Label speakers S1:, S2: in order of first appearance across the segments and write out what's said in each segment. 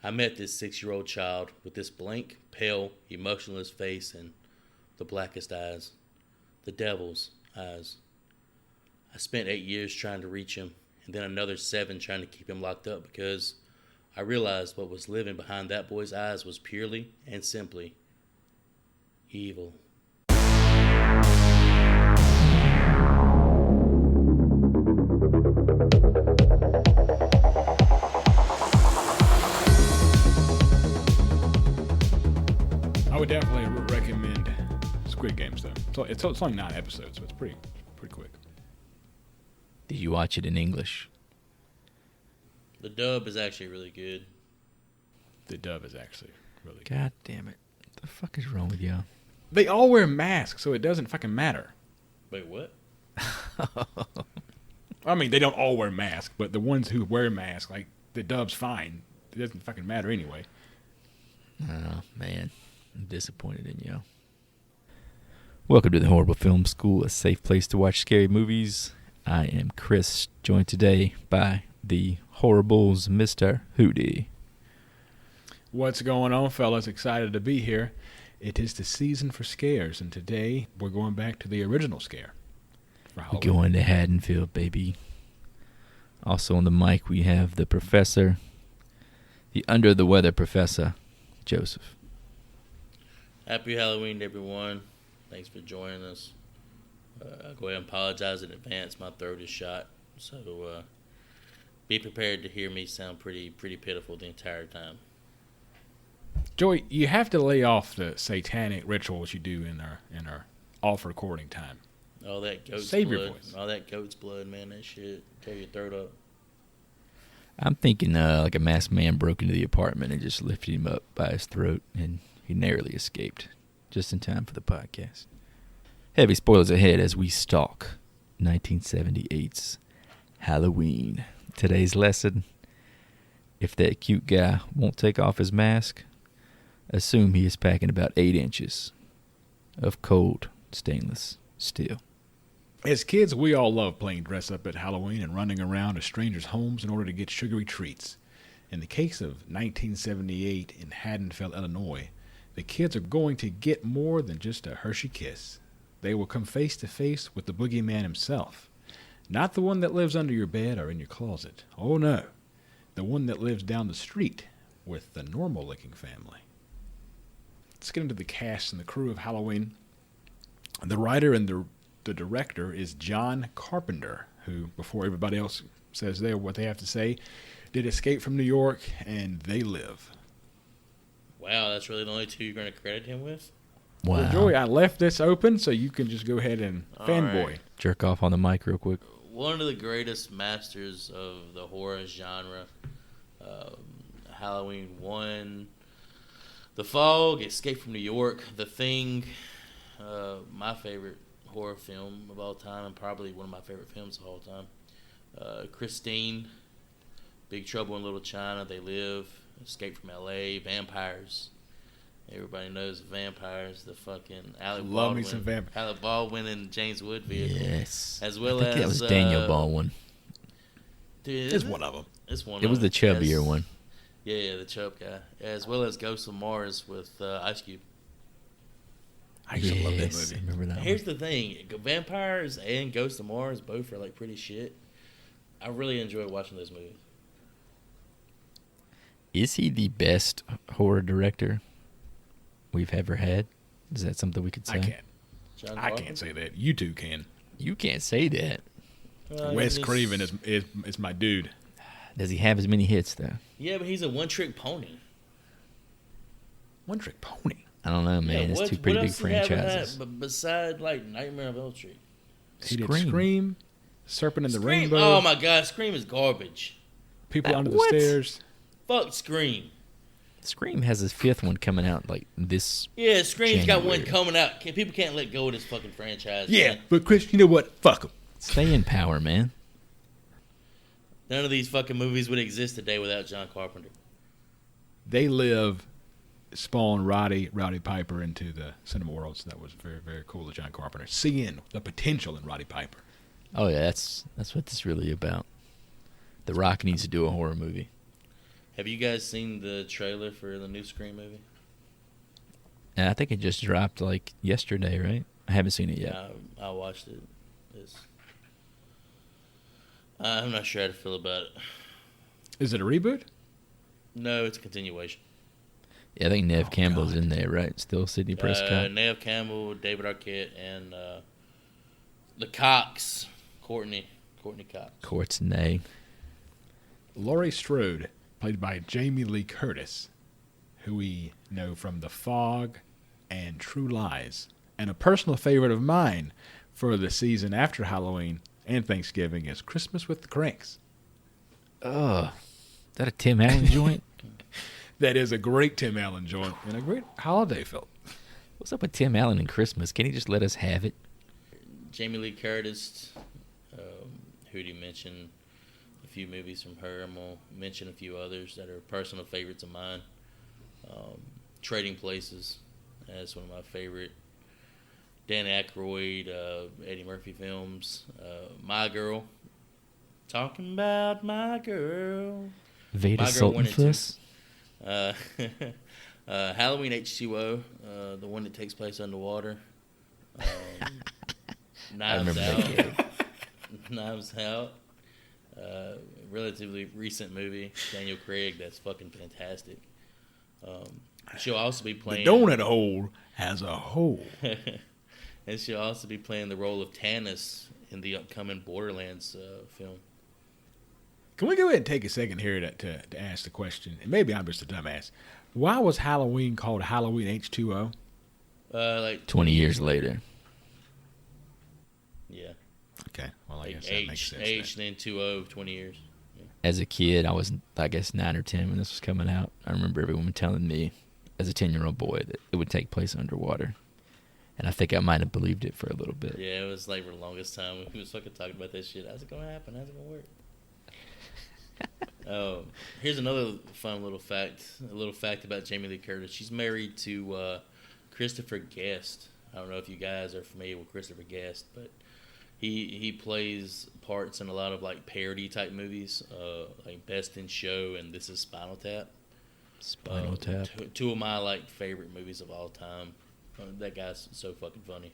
S1: I met this 6-year-old child with this blank, pale, emotionless face and the blackest eyes. The devil's eyes. I spent 8 years trying to reach him, and then another 7 trying to keep him locked up because I realized what was living behind that boy's eyes was purely and simply evil.
S2: I would definitely recommend Squid Games, though. So it's only 9 episodes, so it's pretty quick.
S3: Did you watch it in English?
S1: The dub is actually really good.
S2: The dub is actually really good.
S3: God damn it. What the fuck is wrong with y'all?
S2: They all wear masks, so it doesn't fucking matter.
S1: Wait, what?
S2: I mean, they don't all wear masks, but the ones who wear masks, like, the dub's fine. It doesn't fucking matter anyway.
S3: Oh, man. I'm disappointed in y'all. Welcome to the Horrible Film School, a safe place to watch scary movies. I am Chris, joined today by the Horribles, Mr. Hootie.
S2: What's going on, fellas? Excited to be here. It is the season for scares, and today we're going back to the original scare.
S3: We're going to Haddonfield, baby. Also on the mic, we have the professor, the under-the-weather professor, Joseph.
S1: Happy Halloween, everyone. Thanks for joining us. I'll go ahead and apologize in advance. My throat is shot, so be prepared to hear me sound pretty pitiful the entire time.
S2: Joey, you have to lay off the satanic rituals you do in our off recording time.
S1: All that goat's
S2: Save
S1: blood.
S2: your voice.
S1: All that goat's blood, man. That shit tear your throat up.
S3: I'm thinking like a masked man broke into the apartment and just lifted him up by his throat, and he narrowly escaped, just in time for the podcast. Heavy spoilers ahead as we stalk 1978's Halloween. Today's lesson: if that cute guy won't take off his mask, assume he is packing about 8 inches of cold stainless steel.
S2: As kids, we all love playing dress up at Halloween and running around to strangers' homes in order to get sugary treats. In the case of 1978 in Haddonfield, Illinois, the kids are going to get more than just a Hershey kiss. They will come face to face with the boogeyman himself. Not the one that lives under your bed or in your closet. Oh no. The one that lives down the street with the normal-looking family. Let's get into the cast and the crew of Halloween. The writer and the director is John Carpenter, who, before everybody else says what they have to say, did Escape from New York and They Live.
S1: Wow, that's really the only two you're going to credit him with?
S3: Wow.
S2: Well, Joey, I left this open so you can just go ahead and
S1: All
S2: fanboy.
S1: right.
S3: Jerk off on the mic real quick.
S1: One of the greatest masters of the horror genre. Halloween 1, The Fog, Escape from New York, The Thing, my favorite horror film of all time, and probably one of my favorite films of all time. Christine, Big Trouble in Little China, They Live, Escape from L.A., Vampires. Everybody knows vampires. The fucking Alec
S2: Love
S1: Baldwin,
S2: me some vampires.
S1: Alec Baldwin and James Wood vehicle.
S3: Yes.
S1: As well
S3: I think
S1: as
S3: that was Daniel Baldwin.
S1: Dude,
S2: It's one of them.
S1: It's one.
S3: It was
S1: of
S3: the
S1: them.
S3: chubbier
S1: Yes.
S3: one.
S1: Yeah, the chub guy. As well as Ghosts of Mars with Ice Cube.
S2: I used to love that
S3: Yes, I
S2: movie.
S3: remember that
S1: Here's
S3: one.
S1: the thing: vampires and Ghosts of Mars both are like pretty shit. I really enjoy watching those movies.
S3: Is he the best horror director we've ever had? Is that something we could say?
S2: I can't.
S1: John
S2: I
S1: Carpenter?
S2: can't say that. You two can.
S3: You can't say that.
S2: Wes
S1: he's-
S2: Craven is my dude.
S3: Does he have as many hits, though?
S1: Yeah, but he's a one-trick pony.
S2: One Trick Pony.
S3: I don't know, man.
S1: Yeah,
S3: It's
S1: what-
S3: two pretty
S1: what
S3: big
S1: else does he have in that
S3: franchises.
S1: Beside like Nightmare on Elm Street.
S2: He did
S3: Scream.
S2: Scream, Serpent in the
S1: Scream.
S2: Rainbow,
S1: Oh my God, Scream is garbage.
S2: People Under
S3: What?
S2: the Stairs.
S1: Fuck Scream.
S3: Scream has his 5th one coming out like this.
S1: Yeah, Scream's got one
S3: January.
S1: coming out. People can't let go of this fucking franchise.
S2: Yeah,
S1: man.
S2: but Chris, you know what? Fuck him.
S3: Stay in power, man.
S1: None of these fucking movies would exist today without John Carpenter.
S2: They Live spawned Roddy Piper into the cinema world, so that was very, very cool of John Carpenter. Seeing the potential in Roddy Piper.
S3: Oh yeah, that's what this really about. The Rock needs to do a horror movie.
S1: Have you guys seen the trailer for the new Scream movie?
S3: And I think it just dropped like yesterday, right? I haven't seen it yet.
S1: Yeah, I watched it. I'm not sure how to feel about it.
S2: Is it a reboot?
S1: No, it's a continuation.
S3: Yeah, I think Nev Campbell's in there, right? Still Sidney Prescott.
S1: Nev Campbell, David Arquette, and the Cox, Courtney Cox.
S3: Courtney.
S2: Laurie Strode, played by Jamie Lee Curtis, who we know from The Fog and True Lies, and a personal favorite of mine for the season after Halloween and Thanksgiving is Christmas with the Cranks.
S3: Ugh. Is that a Tim Allen joint?
S2: That is a great Tim Allen joint and a great holiday film.
S3: What's up with Tim Allen and Christmas? Can he just let us have it?
S1: Jamie Lee Curtis, who do you mention? A few movies from her. I'm going to mention a few others that are personal favorites of mine. Trading Places, that's one of my favorite. Dan Aykroyd, Eddie Murphy films. My Girl. Talking about My Girl.
S3: Veda
S1: My Girl 1 and 2.
S3: Sultanfuss?
S1: Halloween H2O, the one that takes place underwater. Knives Out. Knives Out. Relatively recent movie. Daniel Craig, that's fucking fantastic. She'll also be playing...
S2: The donut hole has a hole.
S1: And she'll also be playing the role of Tannis in the upcoming Borderlands film.
S2: Can we go ahead and take a second here to ask the question? And maybe I'm just a dumbass. Why was Halloween called Halloween H2O?
S1: Like
S3: 20 years later.
S1: Yeah.
S2: Okay. Well, I
S1: Like
S2: guess that makes sense.
S1: H, then 2O, 20 years. Yeah.
S3: As a kid, I was, I guess, 9 or 10 when this was coming out. I remember everyone telling me, as a 10-year-old boy, that it would take place underwater. And I think I might have believed it for a little bit.
S1: Yeah, it was like for the longest time we was fucking talking about that shit. How's it going to happen? How's it going to work? Here's another fun little fact. A little fact about Jamie Lee Curtis. She's married to Christopher Guest. I don't know if you guys are familiar with Christopher Guest, but he plays parts in a lot of like parody type movies, like Best in Show and This Is Spinal Tap.
S3: Spinal Tap.
S1: Two of my like favorite movies of all time. That guy's so fucking funny.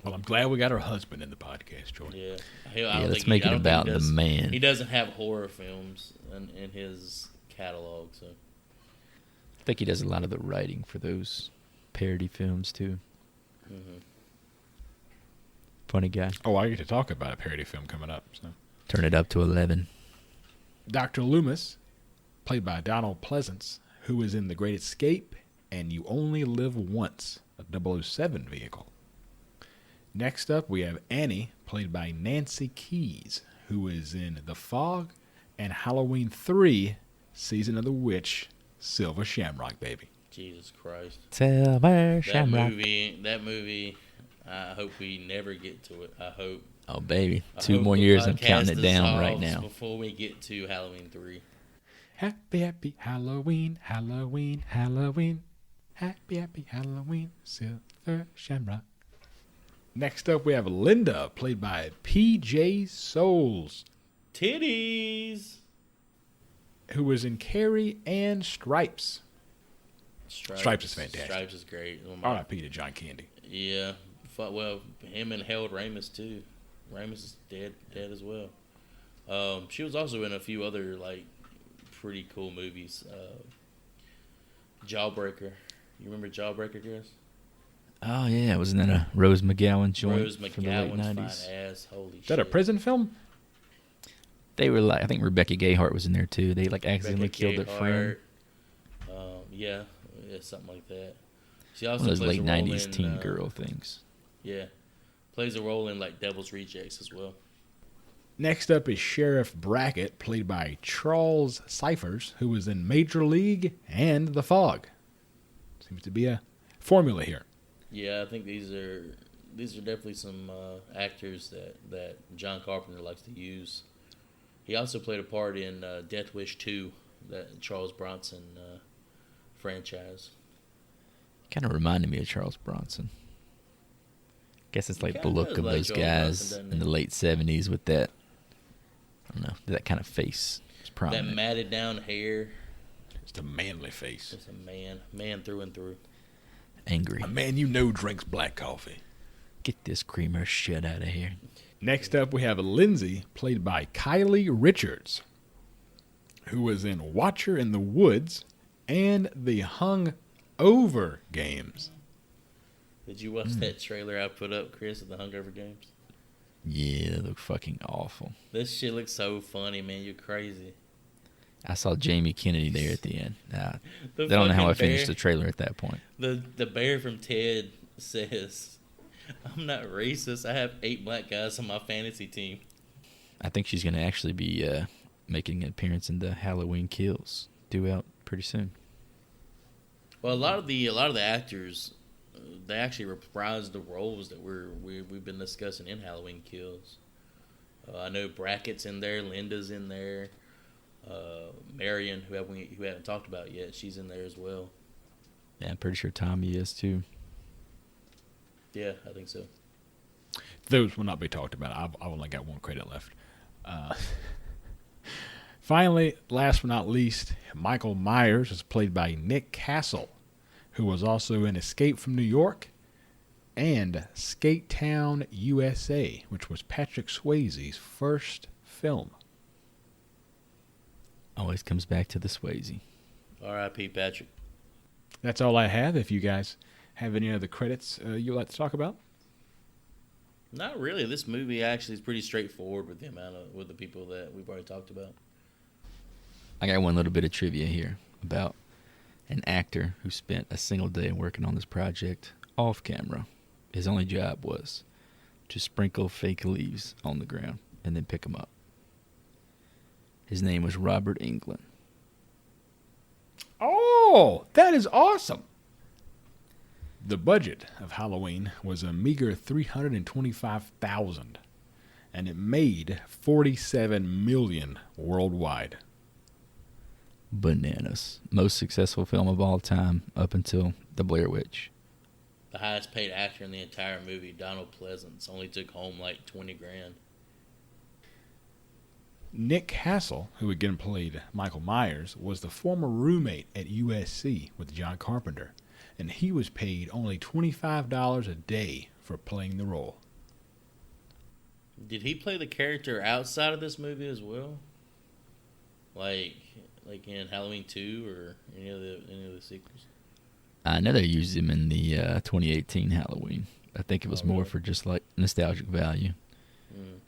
S2: Well, I'm glad we got our husband in the podcast, Jordan.
S1: Yeah.
S3: Let's make it about the man.
S1: He doesn't have horror films in his catalog, so.
S3: I think he does a lot of the writing for those parody films, too.
S1: Mm-hmm.
S3: Funny guy.
S2: Oh, I get to talk about a parody film coming up. So,
S3: Turn it up to 11.
S2: Dr. Loomis, played by Donald Pleasance, who is in The Great Escape and You Only Live Once, a 007 vehicle. Next up, we have Annie, played by Nancy Keys, who is in The Fog and Halloween 3, Season of the Witch, Silver Shamrock Baby.
S1: Jesus Christ.
S3: Silver Shamrock.
S1: That movie, I hope we never get to it. I hope.
S3: Oh, baby. 2 more years, I'm counting it down right now.
S1: Before we get to Halloween 3.
S2: Happy, happy Halloween, Halloween, Halloween. Happy, happy Halloween, Silver Shamrock. Next up, we have Linda, played by P.J. Souls.
S1: Titties!
S2: Who was in Carrie and Stripes. Stripes is fantastic.
S1: Stripes is great.
S2: R.I.P. to John Candy.
S1: Yeah. Well, him and Harold Ramis, too. Ramis is dead as well. She was also in a few other, like, pretty cool movies. Jawbreaker. You remember Jawbreaker, Chris?
S3: Oh, yeah. Wasn't that a Rose McGowan joint
S1: Rose
S3: from the late
S1: McGowan's
S3: 90s?
S1: fine ass. Holy shit.
S2: Is that a prison film?
S3: They were like, I think Rebecca Gayheart was in there, too. They, like, accidentally killed their friend.
S1: Yeah, something like that. She also
S3: One of those
S1: plays
S3: late
S1: a role
S3: 90s
S1: in,
S3: teen girl things.
S1: Yeah. Plays a role in, like, Devil's Rejects as well.
S2: Next up is Sheriff Brackett, played by Charles Cyphers, who was in Major League and The Fog. Seems to be a formula here.
S1: Yeah, I think these are definitely some actors that John Carpenter likes to use. He also played a part in Death Wish 2, that Charles Bronson franchise.
S3: Kind of reminded me of Charles Bronson. Guess it's like the
S1: Kinda
S3: look
S1: does
S3: of
S1: like
S3: those
S1: Charles
S3: guys
S1: Bronson, doesn't
S3: in the
S1: he?
S3: late 70s with that, I don't know, that kind of face. It's
S1: That
S3: prominent.
S1: matted down hair.
S2: It's a manly face.
S1: Just a man through and through.
S3: Angry.
S2: A man you know drinks black coffee.
S3: Get this creamer shit out of here.
S2: Next up, we have Lindsay, played by Kylie Richards, who was in Watcher in the Woods and the Hung Over Games.
S1: Did you watch that trailer I put up, Chris, of the Hungover Games?
S3: Yeah, they look fucking awful.
S1: This shit looks so funny, man. You're crazy.
S3: I saw Jamie Kennedy there at the end.
S1: The
S3: They don't know how I
S1: fucking
S3: finished
S1: bear-
S3: the trailer at that point.
S1: The bear from Ted says, "I'm not racist. I have 8 black guys on my fantasy team."
S3: I think she's going to actually be making an appearance in the Halloween Kills due out pretty soon.
S1: Well, a lot of the actors, they actually reprised the roles that we've been discussing in Halloween Kills. I know Brackett's in there, Linda's in there, Marion, who we haven't talked about yet, she's in there as well.
S3: Yeah, I'm pretty sure Tommy is too.
S1: Yeah, I think so.
S2: Those will not be talked about. I've only got one credit left. Finally, last but not least, Michael Myers is played by Nick Castle, who was also in Escape from New York and Skate Town, USA, which was Patrick Swayze's first film.
S3: Always comes back to the Swayze.
S1: R.I.P. Patrick.
S2: That's all I have. If you guys have any other credits you'd like to talk about?
S1: Not really. This movie actually is pretty straightforward with the people that we've already talked about.
S3: I got one little bit of trivia here about an actor who spent a single day working on this project off camera. His only job was to sprinkle fake leaves on the ground and then pick them up. His name was Robert Englund.
S2: Oh, that is awesome. The budget of Halloween was a meager $325,000, and it made $47 million worldwide.
S3: Bananas. Most successful film of all time up until The Blair Witch.
S1: The highest paid actor in the entire movie, Donald Pleasance, only took home like $20,000.
S2: Nick Castle, who again played Michael Myers, was the former roommate at USC with John Carpenter, and he was paid only $25 a day for playing the role.
S1: Did he play the character outside of this movie as well? Like in Halloween 2 or any of the sequels?
S3: I know they used him in the 2018 Halloween. I think it was more
S1: really?
S3: for just like nostalgic value.
S1: Mm.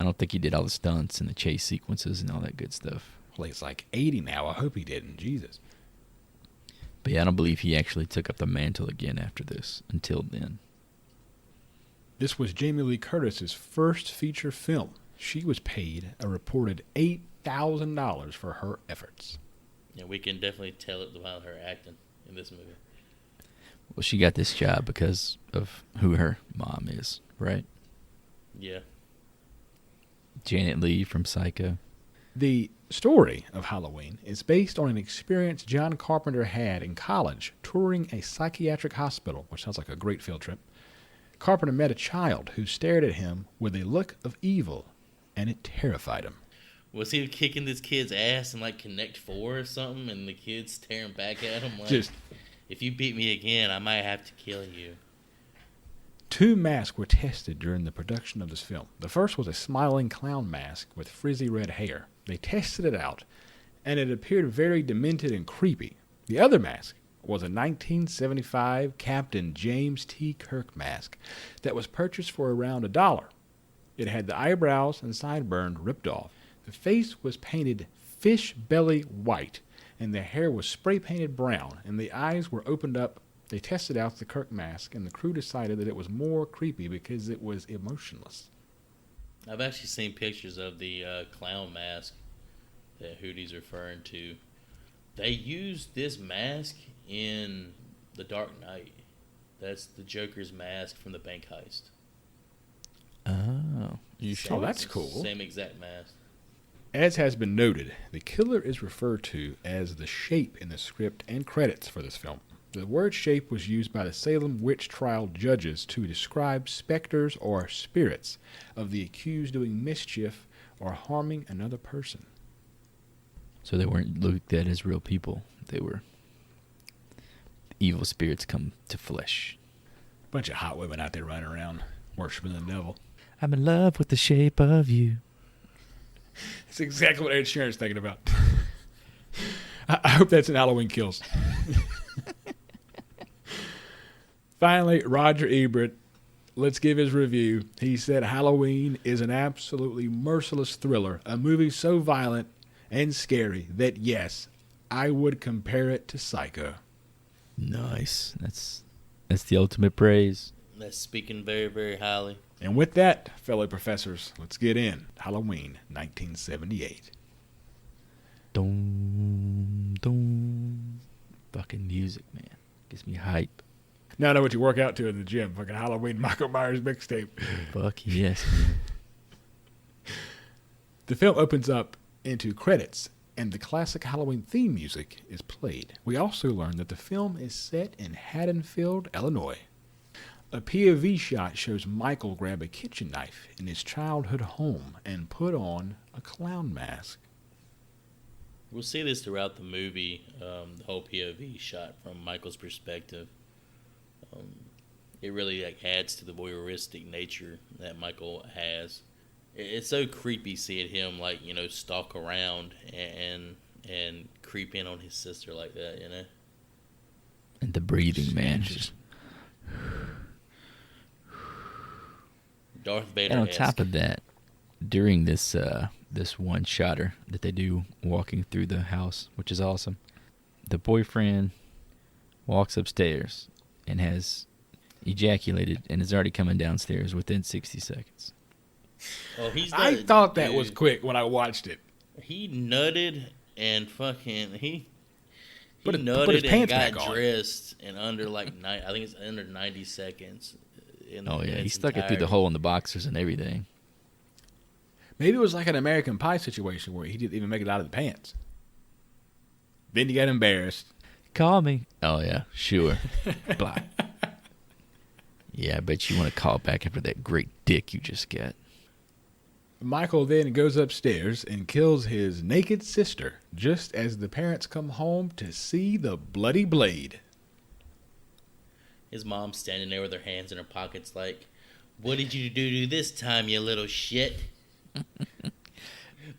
S3: I don't think he did all the stunts and the chase sequences and all that good stuff.
S2: Well, he's like 80 now. I hope he didn't. Jesus.
S3: But yeah, I don't believe he actually took up the mantle again after this until then.
S2: This was Jamie Lee Curtis's first feature film. She was paid a reported $8,000 for her efforts.
S1: Yeah, we can definitely tell it about her acting in this movie.
S3: Well, she got this job because of who her mom is, right?
S1: Yeah.
S3: Janet Leigh from Psycho.
S2: The story of Halloween is based on an experience John Carpenter had in college touring a psychiatric hospital, which sounds like a great field trip. Carpenter met a child who stared at him with a look of evil, and it terrified him.
S1: Was he kicking this kid's ass in like Connect 4 or something, and the kid's staring back at him like,
S2: Just
S1: if you beat me again, I might have to kill you.
S2: 2 masks were tested during the production of this film. The first was a smiling clown mask with frizzy red hair. They tested it out, and it appeared very demented and creepy. The other mask was a 1975 Captain James T. Kirk mask that was purchased for around $1. It had the eyebrows and sideburn ripped off. The face was painted fish belly white, and the hair was spray painted brown, and the eyes were opened up. They tested out the Kirk mask, and the crew decided that it was more creepy because it was emotionless.
S1: I've actually seen pictures of the clown mask that Hootie's referring to. They used this mask in The Dark Knight. That's the Joker's mask from the bank heist.
S3: Oh, you sure?
S2: Oh, that's cool.
S1: Same exact mask.
S2: As has been noted, the killer is referred to as the Shape in the script and credits for this film. The word shape was used by the Salem witch trial judges to describe specters or spirits of the accused doing mischief or harming another person.
S3: So they weren't looked at as real people. They were evil spirits come to flesh.
S2: Bunch of hot women out there running around worshiping the devil.
S3: I'm in love with the shape of you.
S2: It's exactly what Ed Sheeran's thinking about. I hope that's in Halloween Kills. Finally, Roger Ebert, let's give his review. He said Halloween is an absolutely merciless thriller, a movie so violent and scary that, yes, I would compare it to Psycho.
S3: Nice. That's the ultimate praise.
S1: That's speaking very, very highly.
S2: And with that, fellow professors, let's get in Halloween 1978.
S3: Dum, dum. Fucking music, man. Gets me hype.
S2: Now I know what you work out to in the gym. Fucking Halloween Michael Myers mixtape.
S3: Fuck yes, man.
S2: The film opens up into credits, and the classic Halloween theme music is played. We also learn that the film is set in Haddonfield, Illinois. A POV shot shows Michael grab a kitchen knife in his childhood home and put on a clown mask.
S1: We'll see this throughout the movie, the whole POV shot from Michael's perspective. It really adds to the voyeuristic nature that Michael has. It's so creepy seeing him stalk around and creep in on his sister like that,
S3: And the breathing, man. Just...
S1: Darth Vader.
S3: And on top of that, during this one shotter that they do walking through the house, which is awesome, the boyfriend walks upstairs and has ejaculated and is already coming downstairs within 60 seconds.
S1: Oh,
S2: I thought that was quick when I watched it.
S1: He nutted and fucking he
S2: put his
S1: nutted
S2: pants
S1: and
S2: back
S1: got
S2: on.
S1: dressed in under I think it's under 90 seconds.
S3: He stuck it through the hole in the boxers and everything.
S2: Maybe it was like an American Pie situation where he didn't even make it out of the pants. Then he got embarrassed.
S3: Call me. Oh, yeah, sure. Blah. Yeah, I bet you want to call back after that great dick you just got.
S2: Michael then goes upstairs and kills his naked sister just as the parents come home to see the bloody blade.
S1: His mom's standing there with her hands in her pockets like, "What did you do this time, you little shit?"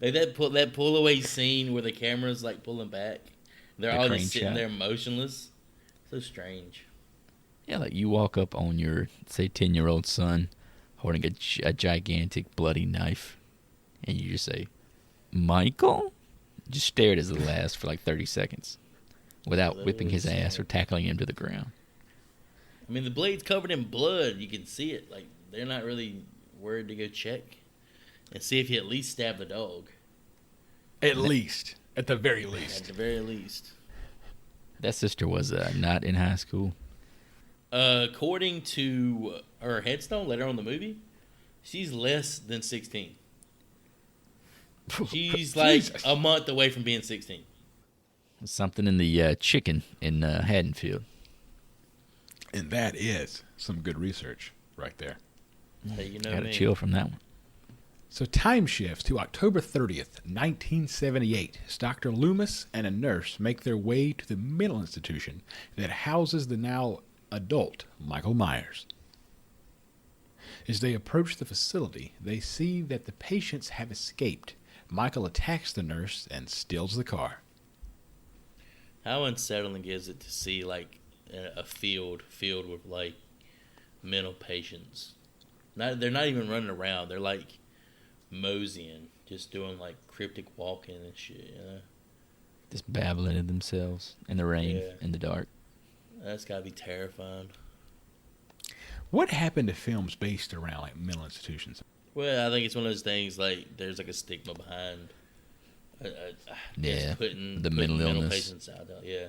S1: Like that pull away scene where the camera's like pulling back. They're all just sitting there motionless. So strange.
S3: Yeah, like you walk up on your, say, 10-year-old son holding a gigantic bloody knife, and you just say, "Michael?" Just stare at his little ass for like 30 seconds without whipping his ass or tackling him to the ground.
S1: I mean, the blade's covered in blood. You can see it. Like, they're not really worried to go check and see if he at least stabbed the dog.
S2: At least. At the very least.
S1: At the very least.
S3: That sister was not in high school.
S1: According to her headstone letter on the movie, she's less than 16. She's like a month away from being 16.
S3: Something in the chicken in Haddonfield.
S2: And that is some good research right there.
S1: Hey, you know
S3: Gotta
S1: me.
S3: chill from that one.
S2: So time shifts to October 30th, 1978. As Dr. Loomis and a nurse make their way to the mental institution that houses the now adult Michael Myers. As they approach the facility, they see that the patients have escaped. Michael attacks the nurse and steals the car.
S1: How unsettling is it to see like a field filled with like mental patients? They're not even running around. They're like moseying, just doing like cryptic walking and shit.
S3: Just babbling to themselves in the rain, in the dark.
S1: That's gotta be terrifying.
S2: What happened to films based around like mental institutions?
S1: Well, I think it's one of those things like there's like a stigma behind. Putting
S3: mental illness.
S1: Patients out there. Yeah.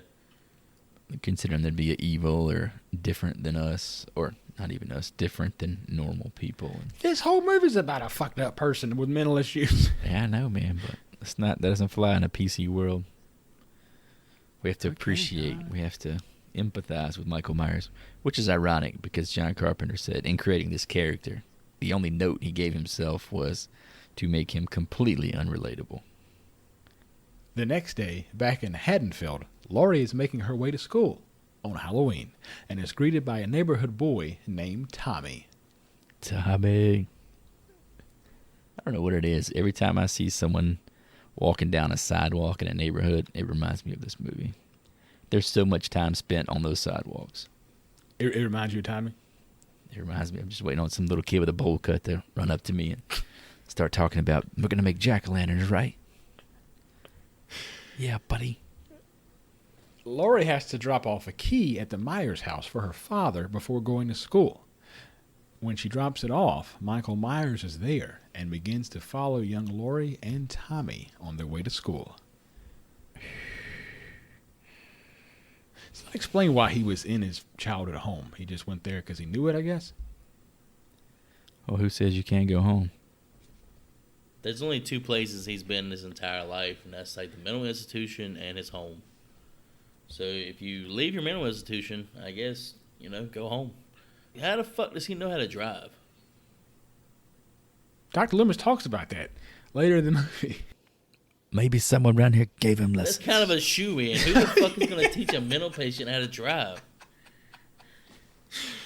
S3: Considering them to be evil or different than us, or not even us, different than normal people.
S2: This whole movie's about a fucked up person with mental issues.
S3: Yeah, I know, man, but that doesn't fly in a PC world. We have to appreciate, we have to empathize with Michael Myers, which is ironic because John Carpenter said in creating this character, the only note he gave himself was to make him completely unrelatable.
S2: The next day, back in Haddonfield, Laurie is making her way to school on Halloween and is greeted by a neighborhood boy named Tommy.
S3: Tommy. I don't know what it is. Every time I see someone walking down a sidewalk in a neighborhood, it reminds me of this movie. There's so much time spent on those sidewalks.
S2: It reminds you of Tommy?
S3: It reminds me. I'm just waiting on some little kid with a bowl cut to run up to me and start talking about, we're going to make jack-o'-lanterns, right? Yeah, buddy.
S2: Laurie has to drop off a key at the Myers house for her father before going to school. When she drops it off, Michael Myers is there and begins to follow young Laurie and Tommy on their way to school. It's not explain why he was in his childhood home. He just went there because he knew it, I guess.
S3: Well, who says you can't go home?
S1: There's only two places he's been his entire life, and that's like the mental institution and his home. So if you leave your mental institution, I guess, go home. How the fuck does he know how to drive?
S2: Dr. Loomis talks about that later in the movie.
S3: Maybe someone around here gave him lessons.
S1: That's kind of a shoe-in. Who the fuck is going to teach a mental patient how to drive?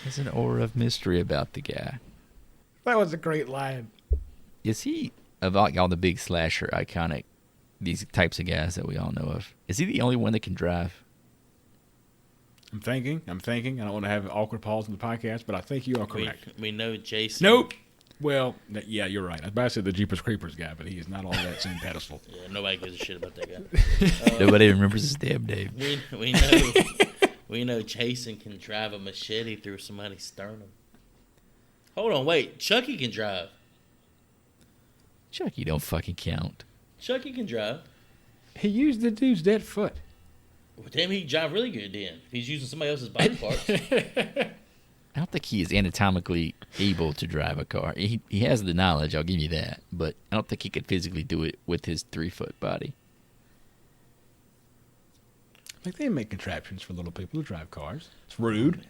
S3: There's an aura of mystery about the guy.
S2: That was a great line.
S3: Is he, of all the big slasher iconic, these types of guys that we all know of, is he the only one that can drive?
S2: I'm thinking. I don't want to have an awkward pause in the podcast, but I think you are correct.
S1: We know Jason.
S2: Nope. Well, yeah, you're right. I was about to say the Jeepers Creepers guy, but he is not on that same pedestal.
S1: Yeah, nobody gives a shit about that guy.
S3: Nobody remembers his damn name.
S1: We know Jason can drive a machete through somebody's sternum. Hold on, wait. Chucky can drive.
S3: Chucky don't fucking count.
S1: Chucky can drive.
S2: He used the dude's dead foot.
S1: Well, damn, he can drive really good then. If he's using somebody else's body parts.
S3: I don't think he is anatomically able to drive a car. He has the knowledge, I'll give you that, but I don't think he could physically do it with his 3-foot body.
S2: Like, they make contraptions for little people who drive cars. It's rude.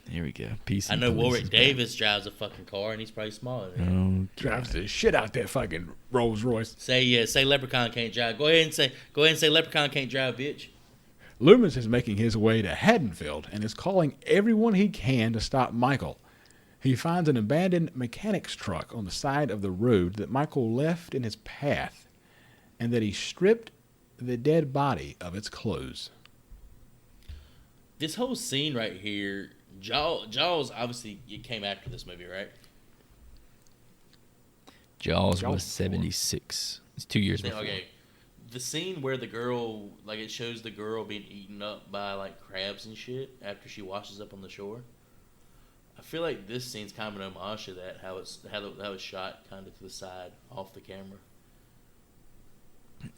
S3: Here we go. PC
S1: I know
S3: police
S1: Warwick
S3: is
S1: Davis drives a fucking car, and he's probably smaller than him.
S3: back.
S2: Drives the shit out that fucking Rolls Royce.
S1: Say Leprechaun can't drive. Go ahead and say Leprechaun can't drive, bitch.
S2: Loomis is making his way to Haddonfield and is calling everyone he can to stop Michael. He finds an abandoned mechanic's truck on the side of the road that Michael left in his path, and that he stripped the dead body of its clothes.
S1: This whole scene right here, Jaws obviously it came after this movie, right?
S3: Jaws
S2: Jaws
S3: was 76. It's 2 years before.
S1: Okay. The scene where the girl, like, it shows the girl being eaten up by, like, crabs and shit after she washes up on the shore. I feel like this scene's kind of an homage to that, how it's shot kind of to the side, off the camera.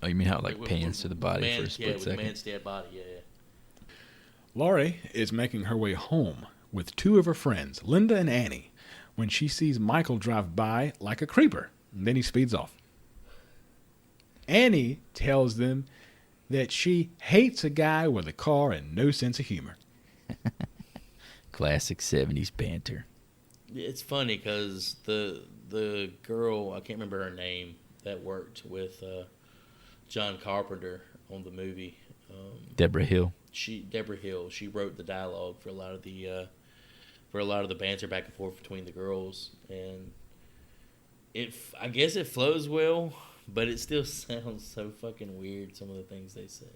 S3: Oh, you mean how it, like, pans to the body for a split second?
S1: Yeah, with the man's dead body, yeah.
S2: Laurie is making her way home with two of her friends, Linda and Annie, when she sees Michael drive by like a creeper, and then he speeds off. Annie tells them that she hates a guy with a car and no sense of humor.
S3: Classic 70s banter.
S1: It's funny because the girl, I can't remember her name, that worked with John Carpenter on the movie.
S3: Deborah Hill.
S1: Deborah Hill. She wrote the dialogue for a lot of the banter back and forth between the girls, and I guess it flows well, but it still sounds so fucking weird. Some of the things they say.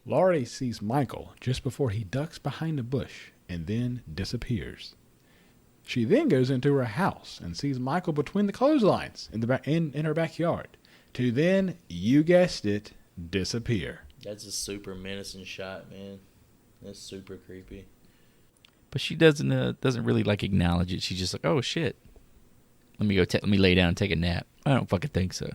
S2: Laurie sees Michael just before he ducks behind a bush and then disappears. She then goes into her house and sees Michael between the clotheslines in her backyard, to then, you guessed it, disappear.
S1: That's a super menacing shot, man. That's super creepy.
S3: But she doesn't really like acknowledge it. She's just like, oh shit. Let me lay down and take a nap. I don't fucking think so.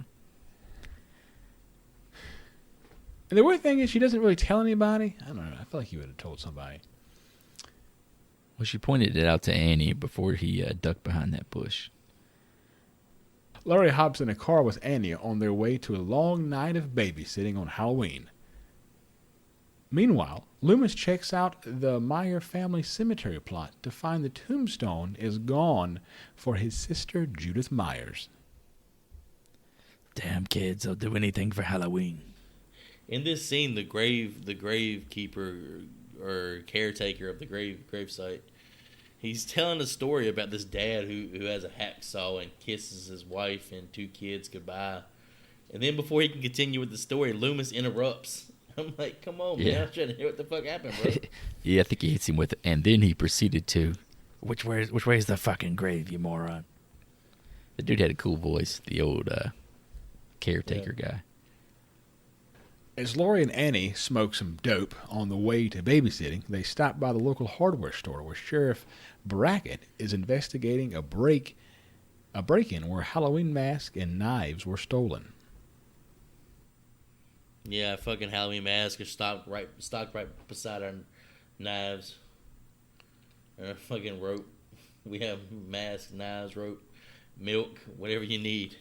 S2: And the weird thing is she doesn't really tell anybody. I don't know. I feel like you would have told somebody.
S3: Well, she pointed it out to Annie before he ducked behind that bush.
S2: Laurie hops in a car with Annie on their way to a long night of babysitting on Halloween. Meanwhile, Loomis checks out the Meyer family cemetery plot to find the tombstone is gone for his sister Judith Myers.
S3: Damn kids, they'll do anything for Halloween.
S1: In this scene, the gravekeeper or caretaker of the gravesite, he's telling a story about this dad who has a hacksaw and kisses his wife and 2 kids goodbye. And then before he can continue with the story, Loomis interrupts. I'm like, come on, man. I'm trying to hear what the fuck happened, bro.
S3: Yeah, I think he hits him with it. And then he proceeded to, which way's the fucking grave, you moron? The dude had a cool voice, the old caretaker guy.
S2: As Laurie and Annie smoke some dope on the way to babysitting, they stop by the local hardware store where Sheriff Brackett is investigating a break-in where Halloween masks and knives were stolen.
S1: Yeah, fucking Halloween masks are stocked right beside our knives. And our fucking rope. We have masks, knives, rope, milk, whatever you need.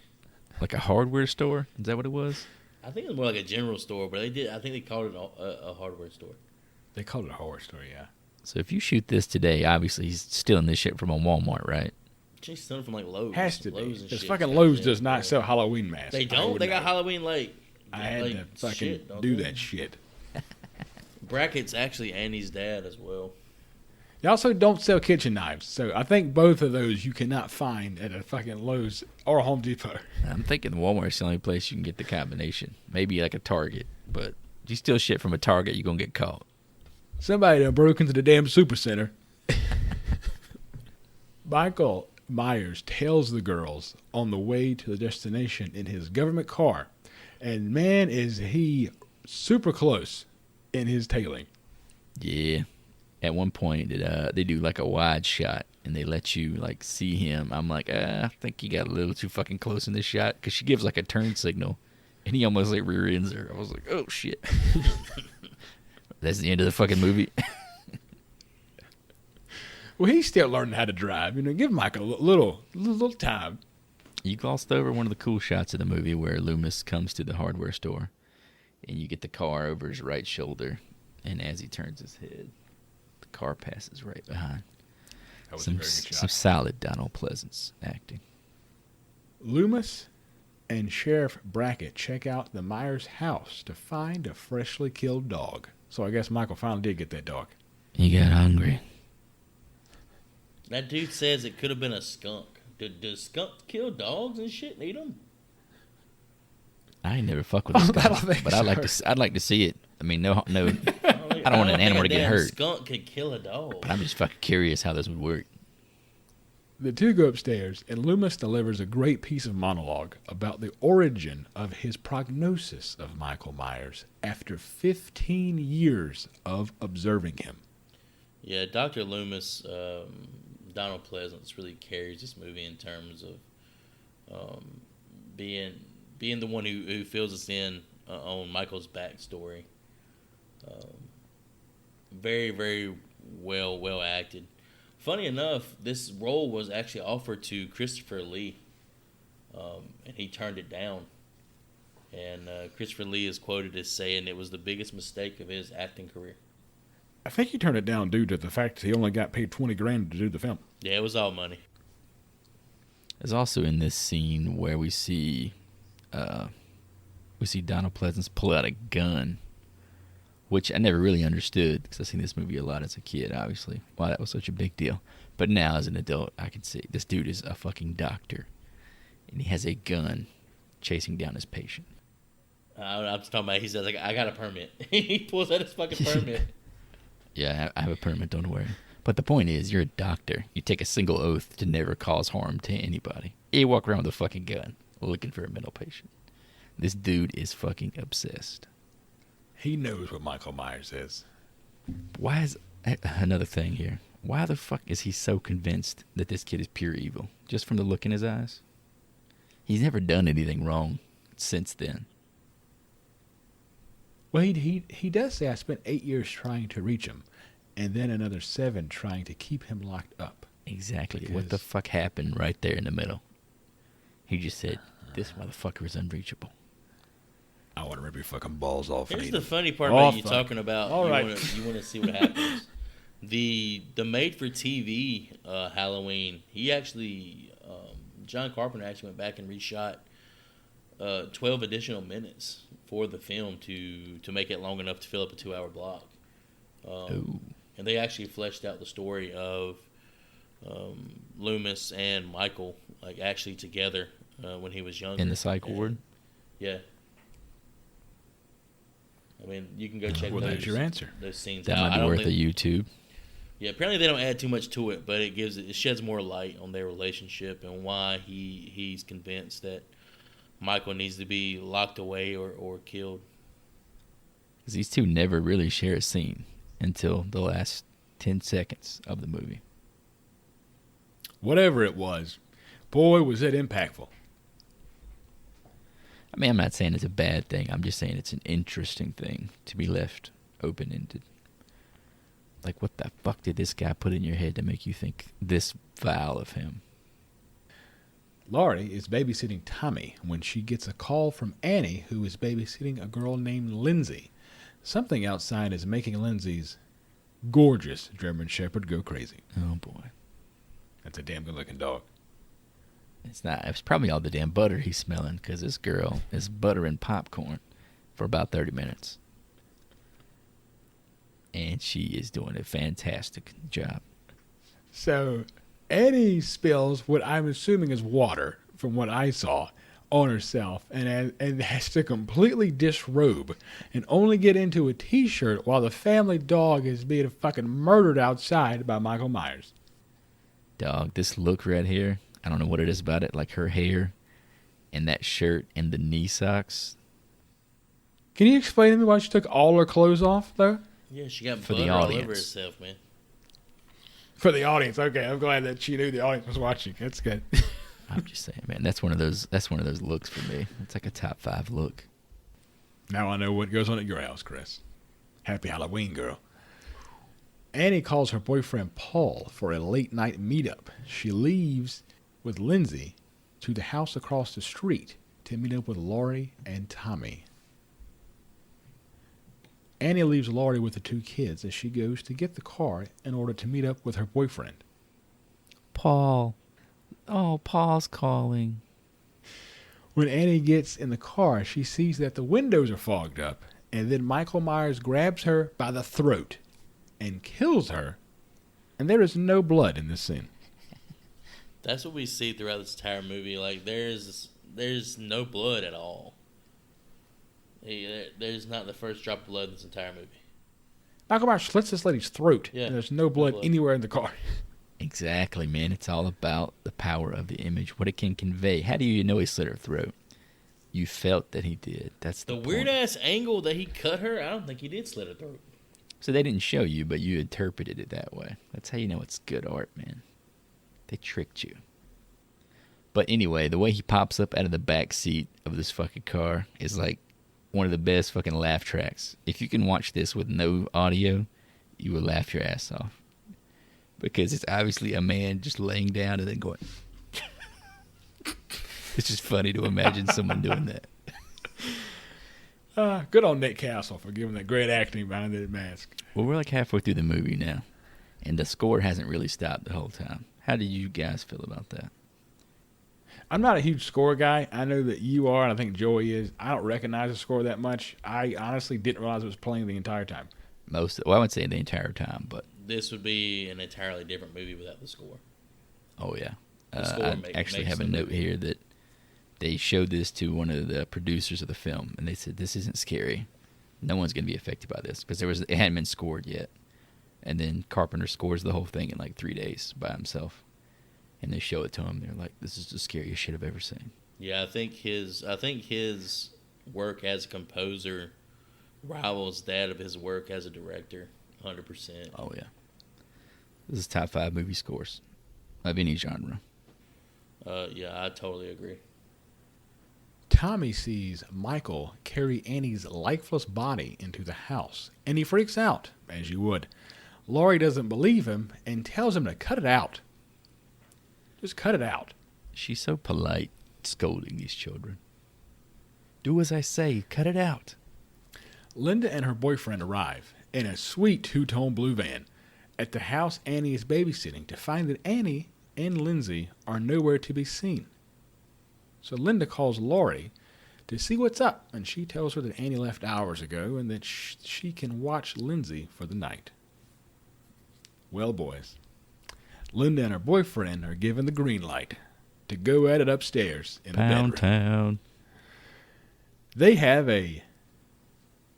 S3: Like a hardware store? Is that what it was?
S1: I think it was more like a general store, but I think they called it a hardware store.
S2: They called it a hardware store, yeah.
S3: So if you shoot this today, obviously he's stealing this shit from a Walmart, right?
S1: She's stealing from like Lowe's.
S2: Has to
S1: Lowe's
S2: be.
S1: and
S2: Because
S1: shit.
S2: fucking Lowe's does not sell Halloween masks.
S1: They don't? They got Halloween
S2: I had
S1: like
S2: to fucking
S1: shit,
S2: do
S1: they?
S2: that shit.
S1: Brackett's actually Annie's dad as well.
S2: They also don't sell kitchen knives, so I think both of those you cannot find at a fucking Lowe's or Home Depot.
S3: I'm thinking Walmart's the only place you can get the combination. Maybe like a Target, but if you steal shit from a Target, you're going to get caught.
S2: Somebody done broke into the damn supercenter. Michael Myers tails the girls on the way to the destination in his government car, and man, is he super close in his tailing.
S3: Yeah. At one point, they do like a wide shot, and they let you like see him. I'm like, I think you got a little too fucking close in this shot, because she gives like a turn signal, and he almost like rear ends her. I was like, oh shit. That's the end of the fucking movie.
S2: Well, he's still learning how to drive. Give Mike a little time.
S3: You glossed over one of the cool shots of the movie where Loomis comes to the hardware store, and you get the car over his right shoulder, and as he turns his head, the car passes right behind.
S2: That was a very good
S3: Some
S2: shot.
S3: solid Donald Pleasance acting.
S2: Loomis and Sheriff Brackett check out the Myers house to find a freshly killed dog. So I guess Michael finally did get that dog.
S3: He got hungry.
S1: That dude says it could have been a skunk. Does skunk kill dogs and shit and eat them?
S3: I ain't never fuck with a
S2: I
S3: skunk,
S2: don't think
S3: but
S2: so.
S3: I'd like to see it. I mean, no,
S1: I don't
S3: want an
S1: think
S3: animal
S1: a
S3: to get
S1: damn
S3: hurt.
S1: Skunk could kill a dog.
S3: but I'm just fucking curious how this would work.
S2: The two go upstairs, and Loomis delivers a great piece of monologue about the origin of his prognosis of Michael Myers after 15 years of observing him.
S1: Yeah, Dr. Loomis, Donald Pleasance really carries this movie in terms of being the one who fills us in on Michael's backstory. Very, very well acted. Funny enough, this role was actually offered to Christopher Lee, and he turned it down. And Christopher Lee is quoted as saying it was the biggest mistake of his acting career.
S2: I think he turned it down due to the fact that he only got paid $20,000 to do the film.
S1: Yeah, it was all money.
S3: There's also in this scene where we see Donald Pleasance pull out a gun, which I never really understood because I've seen this movie a lot as a kid, obviously. Why that was such a big deal. But now as an adult, I can see this dude is a fucking doctor, and he has a gun chasing down his patient.
S1: I'm just talking about, he says, like, I got a permit. He pulls out his fucking permit.
S3: Yeah, I have a permit, don't worry. But the point is, you're a doctor. You take a single oath to never cause harm to anybody. You walk around with a fucking gun looking for a mental patient. This dude is fucking obsessed.
S2: He knows what Michael Myers is.
S3: Why is... Another thing here. Why the fuck is he so convinced that this kid is pure evil? Just from the look in his eyes? He's never done anything wrong since then.
S2: Well, he does say I spent 8 years trying to reach him, and then another 7 trying to keep him locked up.
S3: Exactly.
S2: Because-
S3: What the fuck happened right there in the middle? He just said, this motherfucker is unreachable.
S2: I want to rip your fucking balls off.
S1: Here's
S2: and eat
S1: the
S2: them.
S1: funny part
S2: Oh,
S1: about you
S2: fuck.
S1: talking about
S2: All
S1: you
S2: right.
S1: want to see what happens. The made-for-TV Halloween, he actually, John Carpenter actually went back and reshot 12 additional minutes for the film to make it long enough to fill up a 2-hour block.
S3: Ooh.
S1: And they actually fleshed out the story of Loomis and Michael, like, actually together when he was younger.
S3: In the psych ward?
S1: Yeah. I mean, you can go check
S2: that's your answer.
S1: Those scenes
S3: That
S1: out.
S3: might be worth a YouTube.
S1: Yeah, apparently they don't add too much to it, but it sheds more light on their relationship and why he's convinced that Michael needs to be locked away or killed.
S3: Because these two never really share a scene until the last 10 seconds of the movie.
S2: Whatever it was, boy, was it impactful.
S3: I mean, I'm not saying it's a bad thing. I'm just saying it's an interesting thing to be left open-ended. Like, what the fuck did this guy put in your head to make you think this vile of him?
S2: Laurie is babysitting Tommy when she gets a call from Annie, who is babysitting a girl named Lindsay. Something outside is making Lindsay's gorgeous German Shepherd go crazy.
S3: Oh, boy.
S2: That's a damn good-looking dog.
S3: It's not. It's probably all the damn butter he's smelling, because this girl is buttering popcorn for about 30 minutes. And she is doing a fantastic job.
S2: So, Annie spills what I'm assuming is water, from what I saw, on herself, and has to completely disrobe and only get into a t-shirt while the family dog is being fucking murdered outside by Michael Myers.
S3: Dog, this look right here, I don't know what it is about it, like her hair and that shirt and the knee socks.
S2: Can you explain to me why she took all her clothes off, though?
S1: Yeah, she got
S3: For
S1: butter
S3: the
S1: all
S3: audience.
S1: over herself, man.
S2: For the audience, okay. I'm glad that she knew the audience was watching. That's good.
S3: I'm just saying, man, that's one of those looks for me. It's like a top 5 look.
S2: Now I know what goes on at your house, Chris. Happy Halloween, girl. Annie calls her boyfriend Paul for a late-night meetup. She leaves with Lindsay to the house across the street to meet up with Laurie and Tommy. Annie leaves Laurie with the 2 kids as she goes to get the car in order to meet up with her boyfriend.
S3: Paul. Oh, Paul's calling.
S2: When Annie gets in the car, she sees that the windows are fogged up, and then Michael Myers grabs her by the throat and kills her, and there is no blood in this scene.
S1: That's what we see throughout this entire movie. Like, there's no blood at all. There's not the first drop of blood in this entire movie.
S2: Michael Myers slits this lady's throat,
S1: Yeah,
S2: and there's no blood anywhere in the car.
S3: Exactly, man. It's all about the power of the image, what it can convey. How do you know he slit her throat? You felt that he did. That's the
S1: weird ass angle that he cut her. I don't think he did slit her throat.
S3: So they didn't show you, but you interpreted it that way. That's how you know it's good art, man. They tricked you. But anyway, the way he pops up out of the back seat of this fucking car is like one of the best fucking laugh tracks. If you can watch this with no audio, you will laugh your ass off. Because it's obviously a man just laying down and then going. It's just funny to imagine someone doing that.
S2: Good on Nick Castle for giving that great acting behind that mask.
S3: Well, we're like halfway through the movie now, and the score hasn't really stopped the whole time. How do you guys feel about that?
S2: I'm not a huge score guy. I know that you are, and I think Joey is. I don't recognize the score that much. I honestly didn't realize it was playing the entire time.
S3: Well, I wouldn't say the entire time, but
S1: This would be an entirely different movie without the score.
S3: oh yeah.
S1: The score
S3: I actually have a note here that they showed this to one of the producers of the film, and they said, this isn't scary. No one's going to be affected by this, because it hadn't been scored yet. And then Carpenter scores the whole thing in like 3 days by himself. And they show it to him. They're like, this is the scariest shit I've ever seen.
S1: Yeah, I think his work as a composer rivals that of his work as a director, 100%.
S3: Oh, yeah. This is top 5 movie scores of any genre.
S1: Yeah, I totally agree.
S2: Tommy sees Michael carry Annie's lifeless body into the house, and he freaks out, as you would. Laurie doesn't believe him and tells him to cut it out. Just cut it out.
S3: She's so polite, scolding these children. Do as I say, cut it out.
S2: Linda and her boyfriend arrive in a sweet 2-tone blue van at the house Annie is babysitting to find that Annie and Lindsay are nowhere to be seen. So Linda calls Laurie to see what's up, and she tells her that Annie left hours ago and that she can watch Lindsay for the night. Well, boys, Linda and her boyfriend are given the green light to go at it upstairs in the bedroom.
S3: Pound Town.
S2: They have a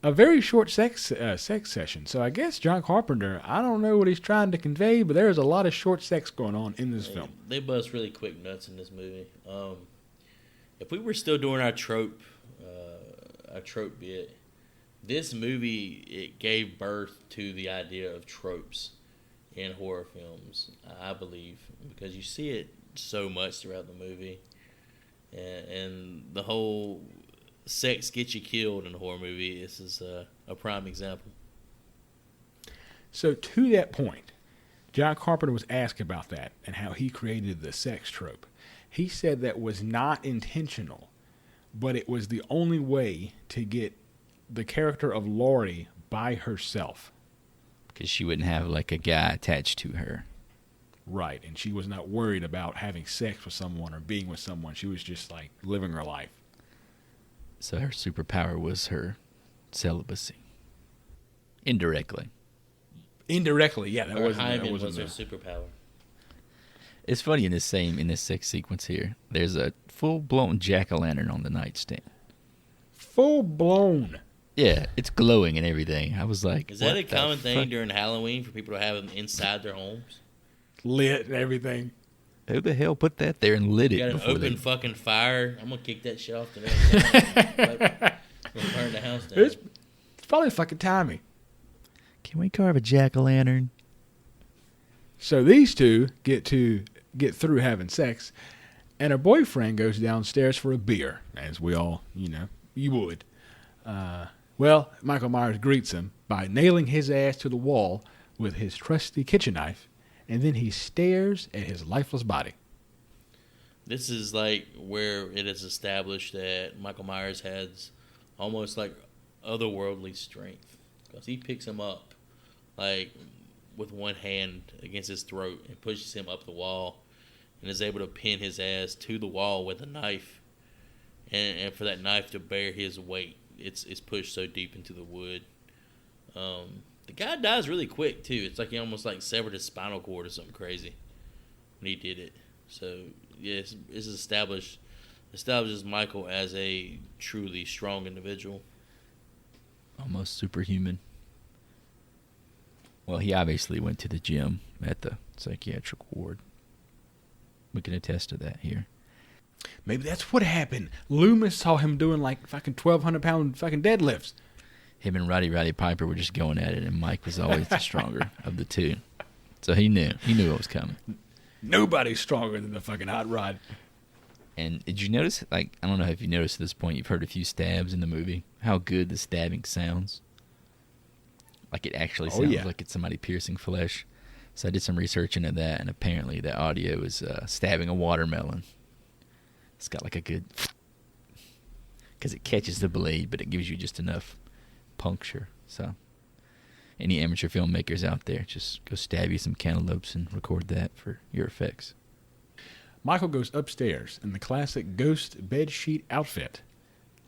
S2: very short sex session. So I guess John Carpenter, I don't know what he's trying to convey, but there's a lot of short sex going on in this film.
S1: They bust really quick nuts in this movie. If we were still doing our trope bit, this movie, it gave birth to the idea of tropes in horror films, I believe, because you see it so much throughout the movie, and the whole sex gets you killed in a horror movie. This is a prime example.
S2: So to that point, John Carpenter was asked about that and how he created the sex trope. He said that was not intentional, but it was the only way to get the character of Laurie by herself.
S3: Because she wouldn't have like a guy attached to her.
S2: Right, and she was not worried about having sex with someone or being with someone. She was just like living her life.
S3: So her superpower was her celibacy. Indirectly.
S2: Indirectly, yeah. That
S1: Her
S2: wasn't
S1: hymen was her
S2: the
S1: superpower.
S3: It's funny in this sex sequence here. There's a full-blown jack-o'-lantern on the nightstand.
S2: full blown.
S3: Yeah, it's glowing and everything. I was like,
S1: Is that
S3: what
S1: a common
S3: the
S1: thing
S3: fuck?
S1: during Halloween for people to have them inside their homes?
S2: Lit and everything.
S3: Who the hell put that there and lit
S1: You
S3: it
S1: got an
S3: before
S1: open
S3: they...
S1: fucking fire. I'm gonna kick that shit off the next time. Gonna burn the house down.
S2: It's probably fucking timing.
S3: Can we carve a jack-o'-lantern?
S2: So these two get through having sex, and her boyfriend goes downstairs for a beer, as we all, you would. Well, Michael Myers greets him by nailing his ass to the wall with his trusty kitchen knife, and then he stares at his lifeless body.
S1: This is like where it is established that Michael Myers has almost like otherworldly strength, because he picks him up like with one hand against his throat and pushes him up the wall and is able to pin his ass to the wall with a knife, and for that knife to bear his weight, it's pushed so deep into the wood. The guy dies really quick too. It's like he almost like severed his spinal cord or something crazy when he did it. So yes, it's establishes Michael as a truly strong individual.
S3: Almost superhuman. Well, he obviously went to the gym at the psychiatric ward. We can attest to that here.
S2: Maybe that's what happened. Loomis saw him doing like fucking 1,200-pound fucking deadlifts.
S3: Him and Roddy Piper were just going at it, and Mike was always the stronger of the two. So he knew what was coming.
S2: Nobody's stronger than the fucking hot rod.
S3: And did you notice, like, I don't know if you noticed at this point, you've heard a few stabs in the movie, how good the stabbing sounds? Like it actually sounds like it's somebody piercing flesh. So I did some research into that, and apparently the audio is stabbing a watermelon. It's got like a good... Because it catches the blade, but it gives you just enough puncture. So any amateur filmmakers out there, just go stab you some cantaloupes and record that for your effects.
S2: Michael goes upstairs in the classic ghost bedsheet outfit.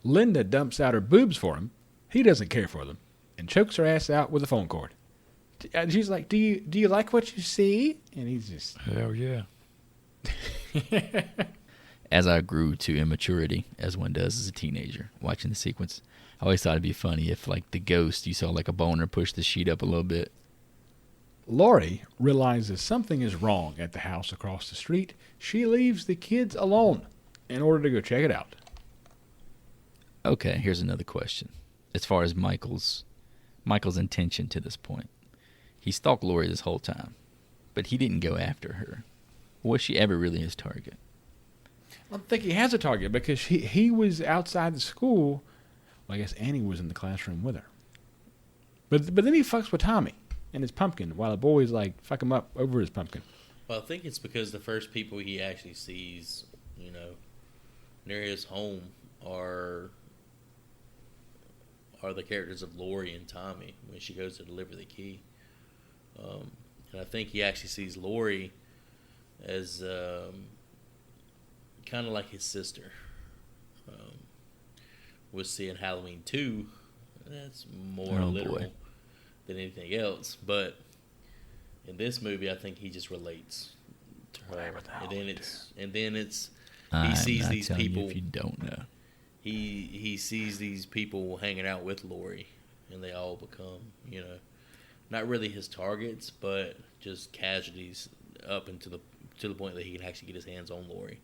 S2: Linda dumps out her boobs for him. He doesn't care for them and chokes her ass out with a phone cord. And she's like, do you like what you see? And he's just...
S3: Hell yeah. As I grew to immaturity, as one does as a teenager, watching the sequence, I always thought it'd be funny if, like, the ghost, you saw like a boner push the sheet up a little bit.
S2: Laurie realizes something is wrong at the house across the street. She leaves the kids alone in order to go check it out.
S3: Okay, here's another question. As far as Michael's intention to this point. He stalked Laurie this whole time, but he didn't go after her. Was she ever really his target?
S2: I don't think he has a target because he was outside the school. Well, I guess Annie was in the classroom with her. But then he fucks with Tommy and his pumpkin while the boys like fuck him up over his pumpkin.
S1: Well, I think it's because the first people he actually sees, near his home are the characters of Laurie and Tommy when she goes to deliver the key. And I think he actually sees Laurie as kind of like his sister. was seeing Halloween 2. That's more
S3: Oh,
S1: literal
S3: boy.
S1: than anything else. But in this movie, I think he just relates to her.
S2: Whatever the hell we
S1: And then it's
S3: I'm
S1: sees
S3: not
S1: these
S3: telling
S1: people.
S3: you if you don't know.
S1: He sees these people hanging out with Lori, and they all become, not really his targets, but just casualties up into to the point that he can actually get his hands on Lori.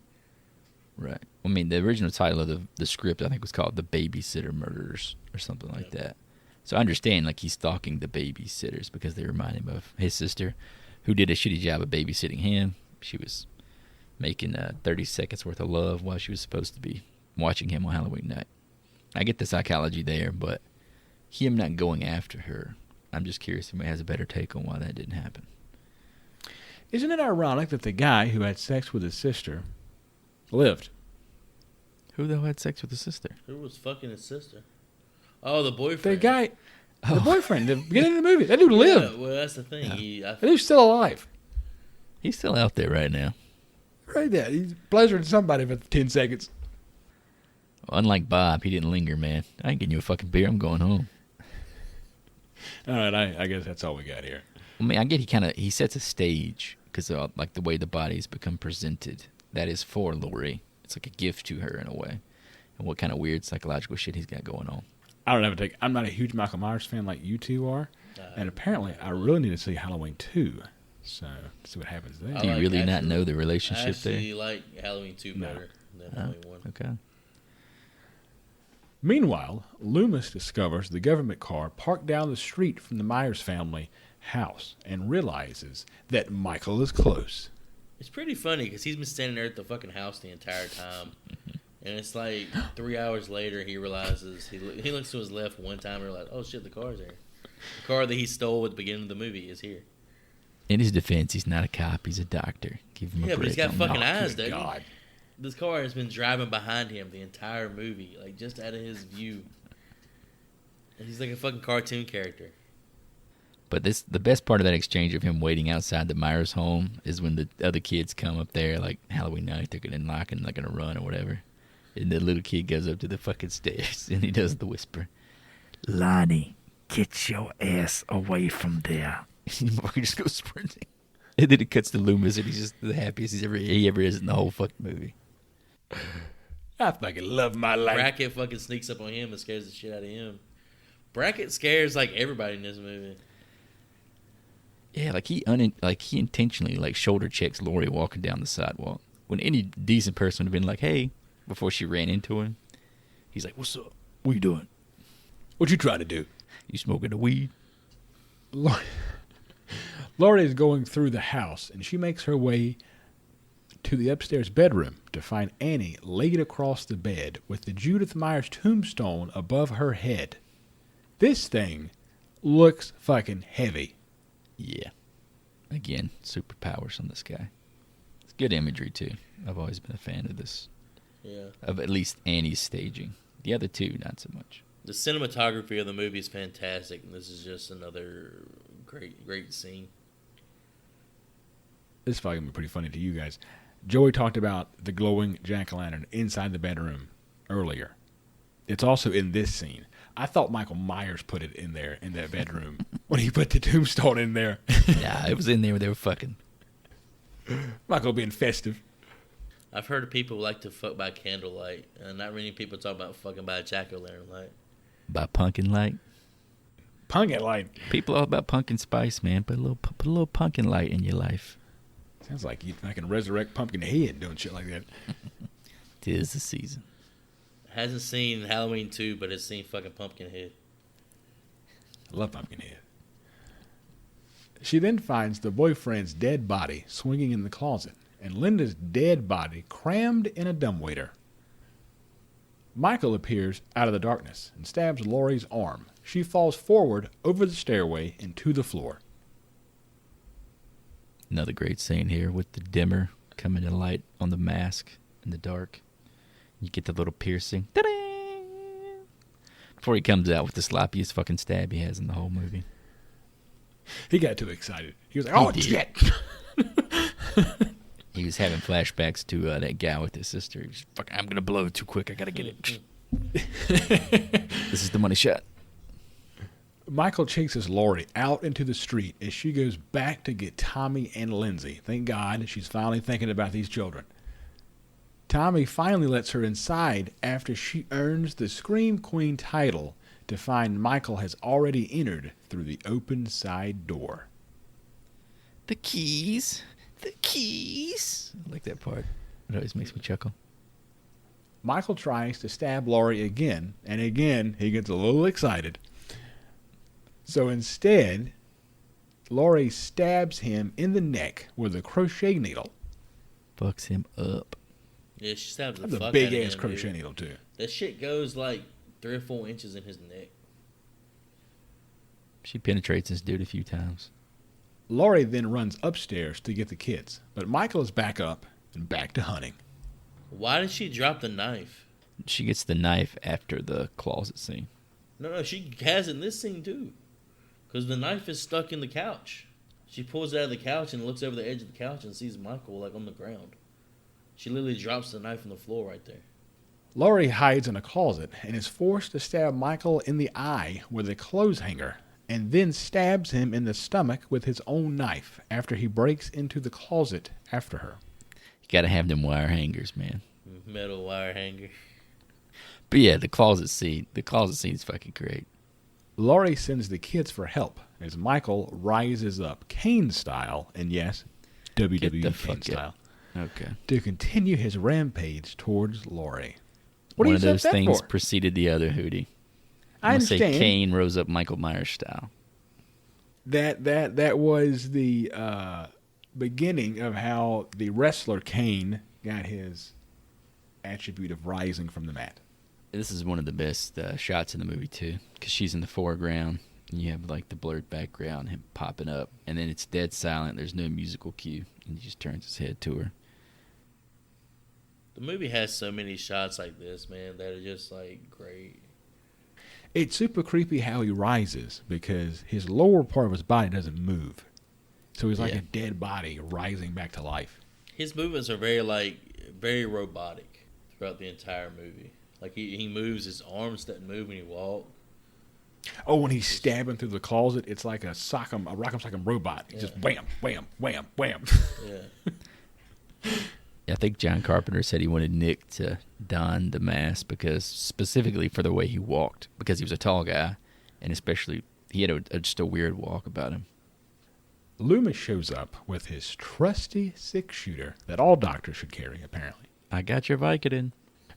S3: Right. I mean, the original title of the script, I think, was called The Babysitter Murders or something like that. So I understand, like, he's stalking the babysitters because they remind him of his sister, who did a shitty job of babysitting him. She was making 30 seconds worth of love while she was supposed to be watching him on Halloween night. I get the psychology there, but him not going after her, I'm just curious if he has a better take on why that didn't happen.
S2: Isn't it ironic that the guy who had sex with his sister lived?
S3: Who the hell had sex with his sister?
S1: Who was fucking his sister? Oh, the boyfriend.
S2: The guy, the boyfriend, the beginning of the movie. That dude lived.
S1: Yeah, well, that's the thing.
S3: Yeah.
S2: That dude's still alive.
S3: He's still out there right now.
S2: Right there. He's pleasuring somebody for 10 seconds.
S3: Unlike Bob, he didn't linger, man. I ain't getting you a fucking beer. I'm going home.
S2: All right, I guess that's all we got here.
S3: I mean, I get he sets a stage because like the way the body's become presented. That is for Lori. It's like a gift to her in a way. And what kind of weird psychological shit he's got going on.
S2: I don't have a take. I'm not a huge Michael Myers fan like you two are. And apparently, I really need to see Halloween 2. So, see what happens there.
S3: Do you really not know the relationship
S1: I actually
S3: there?
S1: like Halloween 2 better than Halloween 1.
S3: Okay.
S2: Meanwhile, Loomis discovers the government car parked down the street from the Myers family house and realizes that Michael is close.
S1: It's pretty funny because he's been standing there at the fucking house the entire time. And it's like 3 hours later, he realizes, he looks to his left one time and realizes, oh shit, the car's there. The car that he stole at the beginning of the movie is here.
S3: In his defense, he's not a cop. He's a doctor. Give him a break.
S1: But he's got
S3: on
S1: fucking
S3: that.
S1: eyes,
S2: good
S1: doesn't he?
S2: God.
S1: This car has been driving behind him the entire movie, like just out of his view. And he's like a fucking cartoon character.
S3: But the best part of that exchange of him waiting outside the Myers home is when the other kids come up there, like Halloween night, they're going to knock and they're going to run or whatever. And the little kid goes up to the fucking stairs and he does the whisper, "Lonnie, get your ass away from there." He just goes sprinting. And then it cuts to Loomis and he's just the happiest he ever is in the whole fucking movie.
S2: I fucking love my life.
S1: Brackett fucking sneaks up on him and scares the shit out of him. Brackett scares like everybody in this movie.
S3: Yeah, like he intentionally like shoulder checks Lori walking down the sidewalk. When any decent person would have been like, "Hey," before she ran into him. He's like, "What's up? What you doing?
S2: What you trying to do?"
S3: You smoking the weed?"
S2: Laurie is going through the house, and she makes her way to the upstairs bedroom to find Annie laid across the bed with the Judith Myers tombstone above her head. This thing looks fucking heavy.
S3: Yeah. Again, superpowers on this guy. It's good imagery, too. I've always been a fan of this.
S1: Yeah.
S3: Of at least Annie's staging. The other two, not so much.
S1: The cinematography of the movie is fantastic, and this is just another great scene.
S2: This is probably going to be pretty funny to you guys. Joey talked about the glowing jack-o'-lantern inside the bedroom earlier. It's also in this scene. I thought Michael Myers put it in there, in that bedroom, when he put the tombstone in there.
S3: Yeah, it was in there where they were fucking.
S2: Michael being festive.
S1: I've heard of people who like to fuck by candlelight, and not many people talk about fucking by jack-o'-lantern light.
S3: By pumpkin light.
S2: Pumpkin light.
S3: People all about pumpkin spice, man. Put a little pumpkin light in your life.
S2: Sounds like you can resurrect Pumpkinhead doing shit like that.
S3: 'Tis the season.
S1: Hasn't seen Halloween 2, but has seen fucking Pumpkinhead.
S2: I love Pumpkinhead. She then finds the boyfriend's dead body swinging in the closet, and Linda's dead body crammed in a dumbwaiter. Michael appears out of the darkness and stabs Laurie's arm. She falls forward over the stairway and to the floor.
S3: Another great scene here with the dimmer coming to light on the mask in the dark. You get the little piercing. Ta-da! Before he comes out with the sloppiest fucking stab he has in the whole movie.
S2: He got too excited. He was like, "Oh, shit!"
S3: He was having flashbacks to that guy with his sister. He's fucking, "I'm going to blow too quick. I got to get it." This is the money shot.
S2: Michael chases Laurie out into the street as she goes back to get Tommy and Lindsay. Thank God she's finally thinking about these children. Tommy finally lets her inside after she earns the Scream Queen title to find Michael has already entered through the open side door.
S3: The keys. The keys. I like that part. It always makes me chuckle.
S2: Michael tries to stab Laurie again, and again he gets a little excited. So instead, Laurie stabs him in the neck with a crochet needle.
S3: Fucks him up.
S1: Yeah, she stabs the
S2: That's
S1: fuck
S2: a big
S1: out of
S2: ass
S1: him,
S2: crochet
S1: dude.
S2: needle too.
S1: That shit goes like 3 or 4 inches in his neck.
S3: She penetrates this dude a few times.
S2: Laurie then runs upstairs to get the kids, but Michael is back up and back to hunting.
S1: Why did she drop the knife?
S3: She gets the knife after the closet scene.
S1: No, she has in this scene too. Because the knife is stuck in the couch. She pulls it out of the couch and looks over the edge of the couch and sees Michael like on the ground. She literally drops the knife on the floor right there.
S2: Laurie hides in a closet and is forced to stab Michael in the eye with a clothes hanger, and then stabs him in the stomach with his own knife after he breaks into the closet after her.
S3: You gotta have them wire hangers, man.
S1: Metal wire hanger.
S3: But yeah, the closet scene is fucking great.
S2: Laurie sends the kids for help as Michael rises up Kane style, and yes, WWE
S3: Get the
S2: Kane
S3: fuck
S2: style,
S3: Okay.
S2: to continue his rampage towards Laurie. What
S3: One
S2: are
S3: of
S2: you
S3: those
S2: upset
S3: things
S2: for?
S3: preceded the other, Hootie.
S2: I
S3: I'm gonna say
S2: understand
S3: Kane rose up Michael Myers style.
S2: that was the beginning of how the wrestler Kane got his attribute of rising from the mat.
S3: This is one of the best shots in the movie too, because she's in the foreground and you have like the blurred background, him popping up, and then it's dead silent. There's no musical cue, and he just turns his head to her.
S1: The movie has so many shots like this, man, that are just like great.
S2: It's super creepy how he rises because his lower part of his body doesn't move. So he's like
S3: Yeah.
S2: a dead body rising back to life.
S1: His movements are very robotic throughout the entire movie. Like he moves, his arms doesn't move when he walks.
S2: Oh, when he's stabbing through the closet, it's like a Rock'em Sock'em robot. He just wham, wham, wham, wham.
S1: Yeah.
S3: I think John Carpenter said he wanted Nick to don the mask because specifically for the way he walked, because he was a tall guy, and especially he had just a weird walk about him.
S2: Loomis shows up with his trusty six-shooter that all doctors should carry, apparently,
S3: I got your Vicodin.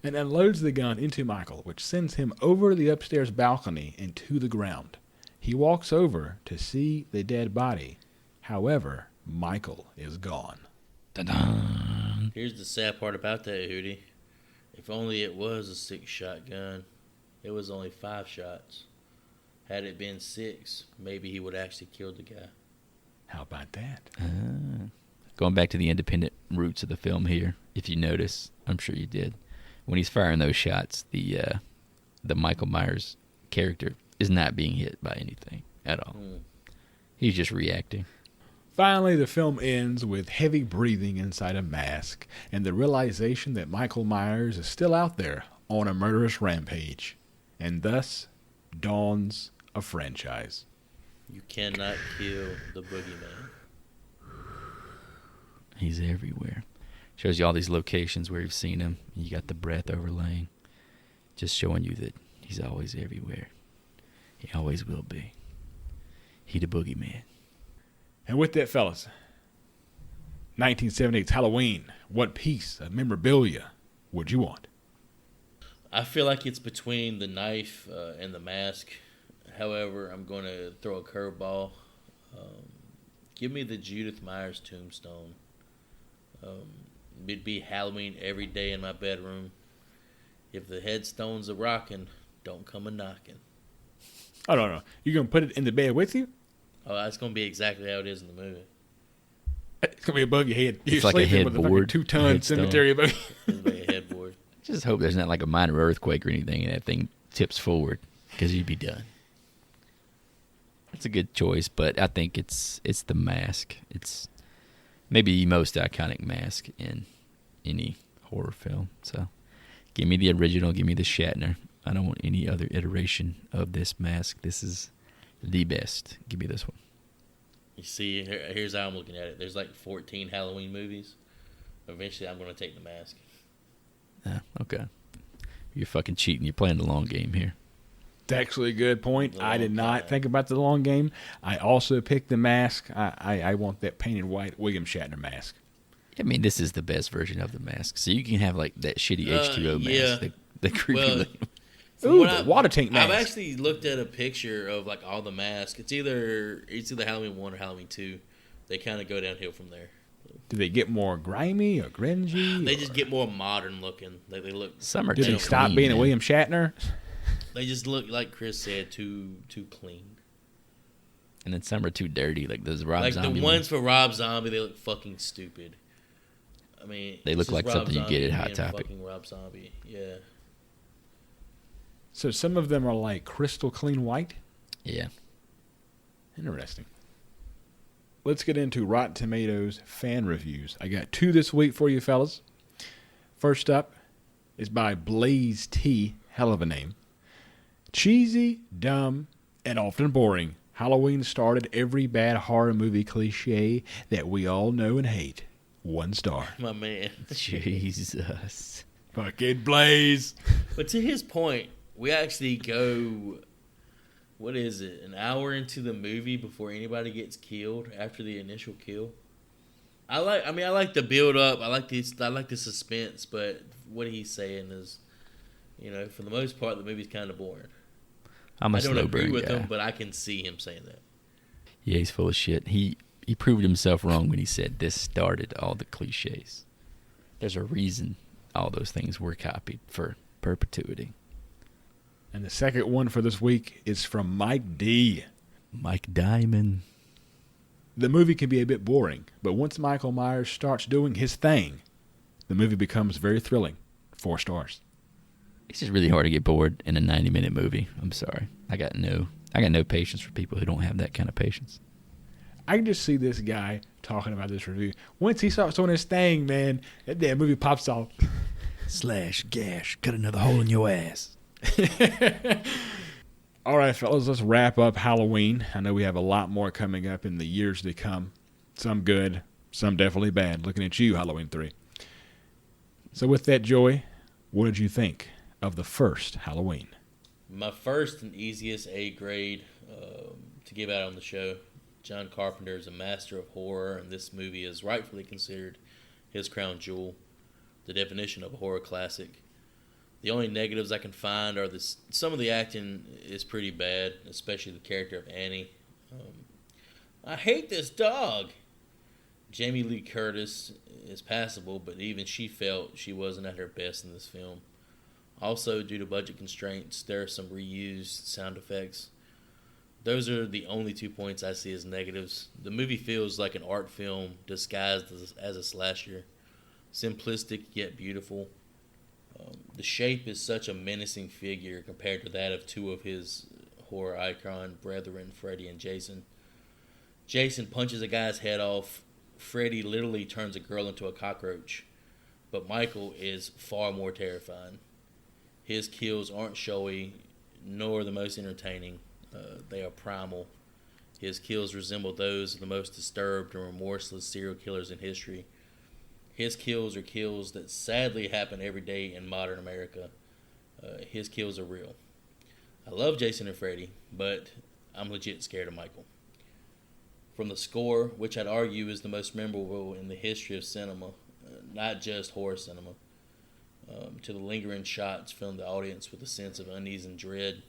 S2: and unloads the gun into Michael, which sends him over the upstairs balcony and to the ground. He walks over to see the dead body. However, Michael is gone.
S3: Dun-dun.
S1: Here's the sad part about that, Hootie. If only it was a 6-shot gun. It was only 5 shots. Had it been 6, maybe he would actually killed the guy.
S2: How about that?
S3: Going back to the independent roots of the film here, if you notice, I'm sure you did, when he's firing those shots, the Michael Myers character is not being hit by anything at all. He's just reacting.
S2: Finally, the film ends with heavy breathing inside a mask and the realization that Michael Myers is still out there on a murderous rampage, and thus dawns a franchise.
S1: You cannot kill the boogeyman.
S3: He's everywhere. Shows you all these locations where you've seen him. You got the breath overlaying, just showing you that he's always everywhere. He always will be. He the boogeyman.
S2: And with that, fellas, 1978's Halloween, what piece of memorabilia would you want?
S1: I feel like it's between the knife and the mask. However, I'm going to throw a curveball. Give me the Judith Myers tombstone. It'd be Halloween every day in my bedroom. If the headstones are rocking, don't come a knocking.
S2: Oh, no. You going to put it in the bed with you?
S1: Oh, that's going to be exactly how it is in the movie.
S2: It's going to be above your head. You're
S3: It's like a
S2: sleeping with a fucking
S3: headboard,
S2: 2-ton
S3: headstone.
S2: cemetery above you.
S1: It's like a headboard.
S3: Just hope there's not like a minor earthquake or anything and that thing tips forward, because you'd be done. It's a good choice, but I think it's the mask. It's maybe the most iconic mask in any horror film. So Give me the original. Give me the Shatner. I don't want any other iteration of this mask. This is the best. Give me this one.
S1: You see, here's how I'm looking at it. There's like 14 Halloween movies. Eventually, I'm going to take the mask.
S3: Okay. You're fucking cheating. You're playing the long game here.
S2: It's actually a good point. I did not
S1: time.
S2: think about the long game. I also picked the mask. I want that painted white William Shatner mask.
S3: I mean, this is the best version of the mask. So you can have like that shitty H2O mask. The creepy looking.
S2: Ooh, the water tank mask.
S1: I've actually looked at a picture of like all the masks. It's either Halloween 1 or Halloween 2. They kind of go downhill from there.
S2: Do they get more grimy or grungy?
S1: They just get more modern looking. They look.
S3: Some are
S2: Did
S3: too
S2: they stop
S3: clean,
S2: being
S3: man.
S2: a William Shatner?
S1: They just look, like Chris said, too clean.
S3: And then some are too dirty, like those Rob
S1: Like
S3: Zombie
S1: the ones for Rob Zombie, they look fucking stupid. I mean,
S3: They
S1: it's
S3: look
S1: just
S3: like
S1: Rob
S3: something you
S1: Zombie
S3: get at Hot
S1: being
S3: Topic.
S1: Fucking Rob Zombie, yeah.
S2: So some of them are like crystal clean white?
S3: Yeah.
S2: Interesting. Let's get into Rotten Tomatoes fan reviews. I got 2 this week for you fellas. First up is by Blaze T. Hell of a name. Cheesy, dumb, and often boring. Halloween started every bad horror movie cliche that we all know and hate. 1 star.
S1: My man.
S3: Jesus.
S2: Fucking Blaze.
S1: But to his point, we actually go, what is it, an hour into the movie before anybody gets killed after the initial kill. I like the build up. I like the suspense, but what he's saying is, for the most part, the movie's kind of boring.
S3: I'm a
S1: I don't
S3: slow
S1: agree
S3: burn
S1: with
S3: guy.
S1: him, but I can see him saying that.
S3: Yeah, he's full of shit. He proved himself wrong when he said this started all the cliches. There's a reason all those things were copied for perpetuity.
S2: And the second one for this week is from Mike D.
S3: Mike Diamond.
S2: The movie can be a bit boring, but once Michael Myers starts doing his thing, the movie becomes very thrilling. 4 stars.
S3: It's just really hard to get bored in a 90-minute movie. I'm sorry. I got no patience for people who don't have that kind of patience.
S2: I can just see this guy talking about this review. Once he starts doing his thing, man, that damn movie pops off.
S3: Slash, gash, cut another hole in your ass.
S2: All right, fellas, let's wrap up Halloween. I know we have a lot more coming up in the years to come. Some good, some definitely bad. Looking at you, Halloween 3. So with that, Joey, what did you think of the first Halloween?
S1: My first and easiest A grade to give out on the show. John Carpenter is a master of horror, and this movie is rightfully considered his crown jewel, the definition of a horror classic. The only negatives I can find are some of the acting is pretty bad, especially the character of Annie. I hate this dog. Jamie Lee Curtis is passable, but even she felt she wasn't at her best in this film. Also, due to budget constraints, there are some reused sound effects. Those are the only 2 points I see as negatives. The movie feels like an art film disguised as a slasher. Simplistic yet beautiful. The Shape is such a menacing figure compared to that of 2 of his horror icon brethren, Freddy and Jason. Jason punches a guy's head off. Freddy literally turns a girl into a cockroach. But Michael is far more terrifying. His kills aren't showy, nor the most entertaining. They are primal. His kills resemble those of the most disturbed and remorseless serial killers in history. His kills are kills that sadly happen every day in modern America. His kills are real. I love Jason and Freddy, but I'm legit scared of Michael. From the score, which I'd argue is the most memorable in the history of cinema, not just horror cinema, to the lingering shots filling the audience with a sense of unease and dread,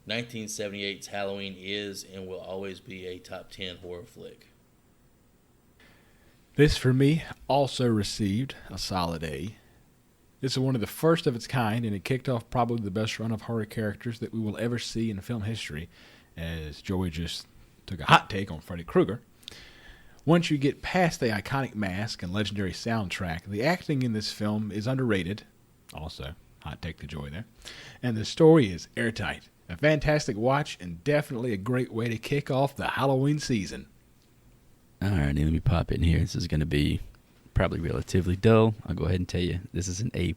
S1: 1978's Halloween is and will always be a top 10 horror flick.
S2: This, for me, also received a solid A. This is one of the first of its kind, and it kicked off probably the best run of horror characters that we will ever see in film history, as Joey just took a hot take on Freddy Krueger. Once you get past the iconic mask and legendary soundtrack, the acting in this film is underrated. Also, hot take to Joey there. And the story is airtight. A fantastic watch and definitely a great way to kick off the Halloween season.
S3: All right, let me pop in here. This is going to be probably relatively dull. I'll go ahead and tell you this is an A+.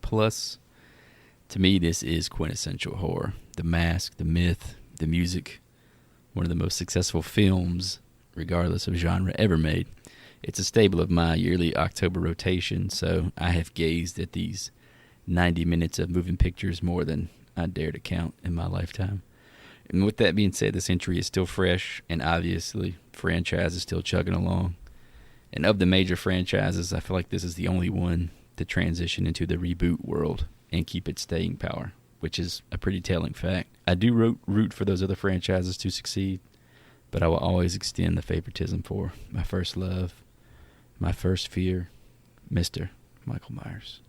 S3: To me, this is quintessential horror. The mask, the myth, the music. One of the most successful films, regardless of genre, ever made. It's a staple of my yearly October rotation, so I have gazed at these 90 minutes of moving pictures more than I dare to count in my lifetime. And with that being said, this entry is still fresh, and obviously, franchise is still chugging along. And of the major franchises, I feel like this is the only one to transition into the reboot world and keep its staying power, which is a pretty telling fact. I do root for those other franchises to succeed, but I will always extend the favoritism for my first love, my first fear, Mr. Michael Myers.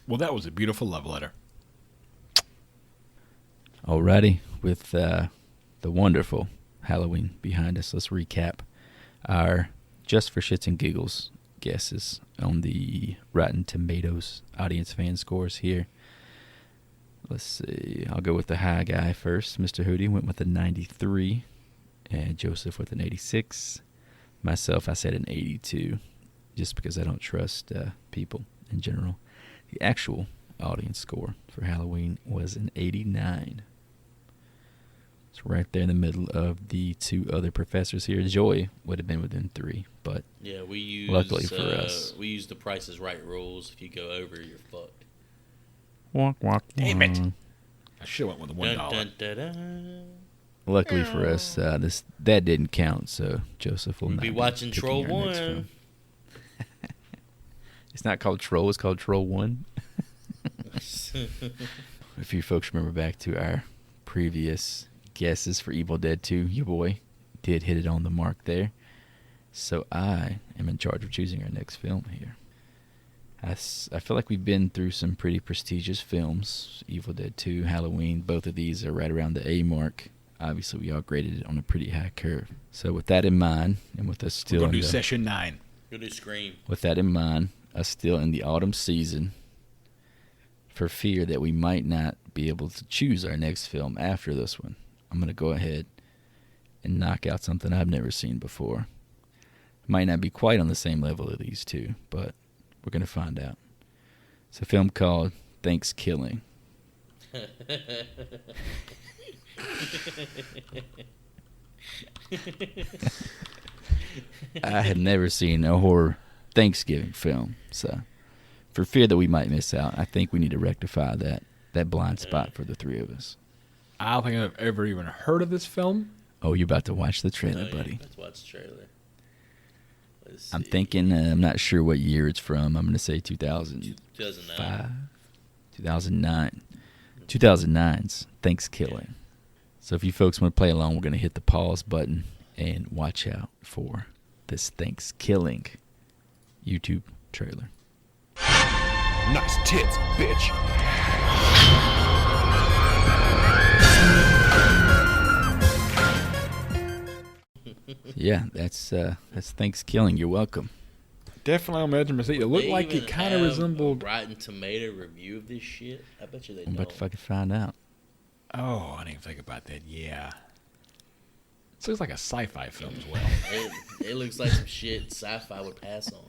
S2: Well, that was a beautiful love letter.
S3: Alrighty, with the wonderful Halloween behind us, let's recap our just for shits and giggles guesses on the Rotten Tomatoes audience fan scores here. Let's see. I'll go with the high guy first. Mr. Hootie went with a 93, and Joseph with an 86. Myself, I said an 82, just because I don't trust people in general. The actual audience score for Halloween was an 89. It's right there in the middle of the two other professors here. Joy would have been within 3, but
S1: yeah, we use
S3: luckily for us,
S1: we use the Price is Right rules. If you go over, you're fucked.
S3: Walk, walk,
S2: Damn it! I should have went with the $1.
S1: Dun, dun, dun, dun.
S3: Luckily for us, that didn't count. So Joseph will
S1: We'll
S3: not
S1: be watching
S3: picking
S1: Troll
S3: our next
S1: 1.
S3: film. It's not called Troll. It's called Troll 1. If you folks remember back to our previous guesses for Evil Dead 2, your boy did hit it on the mark there. So I am in charge of choosing our next film here. I feel like we've been through some pretty prestigious films. Evil Dead 2, Halloween, both of these are right around the A mark. Obviously, we all graded it on a pretty high curve. So with that in mind, and with us still
S2: We're going to do session 9.
S1: Go do Scream.
S3: With that in mind, us still in the autumn season, for fear that we might not be able to choose our next film after this one, I'm going to go ahead and knock out something I've never seen before. Might not be quite on the same level of these two, but we're going to find out. It's a film called Thanksgiving. I have never seen a horror Thanksgiving film, so for fear that we might miss out, I think we need to rectify that blind spot for the three of us.
S2: I don't think I've ever even heard of this film.
S3: Oh, you're about to watch the trailer,
S1: yeah,
S3: buddy.
S1: Let's watch the trailer. Let's
S3: I'm
S1: see.
S3: thinking, I'm not sure what year it's from. I'm going to say 2005. 2009. 2009's Thanksgiving. So if you folks want to play along, we're going to hit the pause button and watch out for this Thanksgiving YouTube trailer.
S4: Nice tits, bitch.
S3: Yeah, that's Thanksgiving. You're welcome.
S2: Definitely on Measurement Seat. It looked
S1: They
S2: like
S1: even
S2: it kind of
S1: have
S2: resembled...
S1: a Rotten Tomato review of this shit. I bet you they
S3: I'm
S1: don't.
S3: about to fucking find out.
S2: Oh, I didn't even think about that. Yeah. This looks like a sci-fi film as well.
S1: It looks like some shit sci-fi would pass on.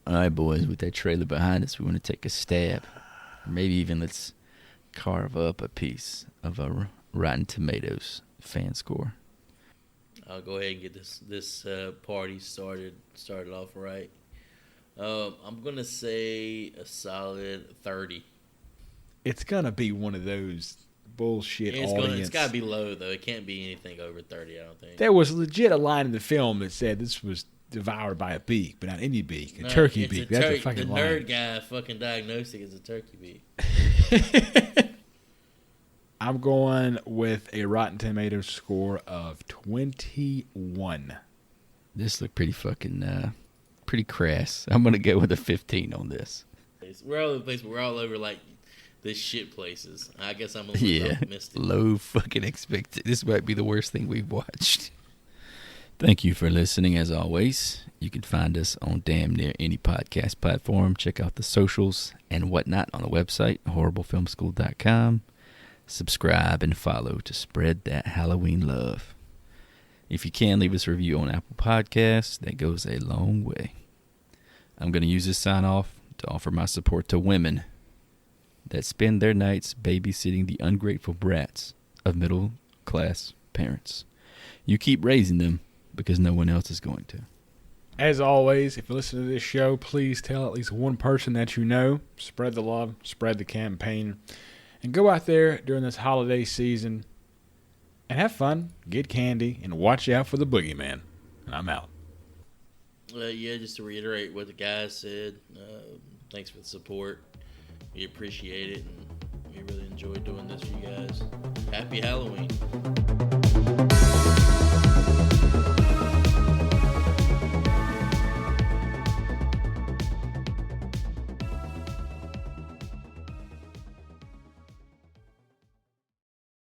S3: All right, boys, with that trailer behind us, we want to take a stab. Or maybe even let's carve up a piece of a Rotten Tomatoes fan score.
S1: I'll go ahead and get this party started off right. I'm gonna say a solid 30.
S2: It's going to be one of those bullshit audience.
S1: It's gotta be low though. It can't be anything over 30. I don't think.
S2: There was legit a line in the film that said this was devoured by a beak, but not any beak, a turkey
S1: it's
S2: beak.
S1: A
S2: That's a
S1: the
S2: fucking line.
S1: nerd guy fucking diagnostic is a turkey beak.
S2: I'm going with a Rotten Tomatoes score of 21.
S3: This looked pretty fucking, pretty crass. I'm going to go with a 15 on this.
S1: We're all over the place, but we're all over like the shit places. I guess I'm a little
S3: Yeah,
S1: optimistic.
S3: low fucking expected. This might be the worst thing we've watched. Thank you for listening, as always. You can find us on damn near any podcast platform. Check out the socials and whatnot on the website, horriblefilmschool.com. Subscribe and follow to spread that Halloween love. If you can, leave us a review on Apple Podcasts. That goes a long way. I'm going to use this sign off to offer my support to women that spend their nights babysitting the ungrateful brats of middle-class parents. You keep raising them because no one else is going to.
S2: As always, if you listen to this show, please tell at least one person that you know. Spread the love, spread the campaign, and go out there during this holiday season and have fun, get candy, and watch out for the boogeyman. And I'm out.
S1: Yeah, just to reiterate what the guys said, thanks for the support. We appreciate it, and we really enjoy doing this for you guys. Happy Halloween.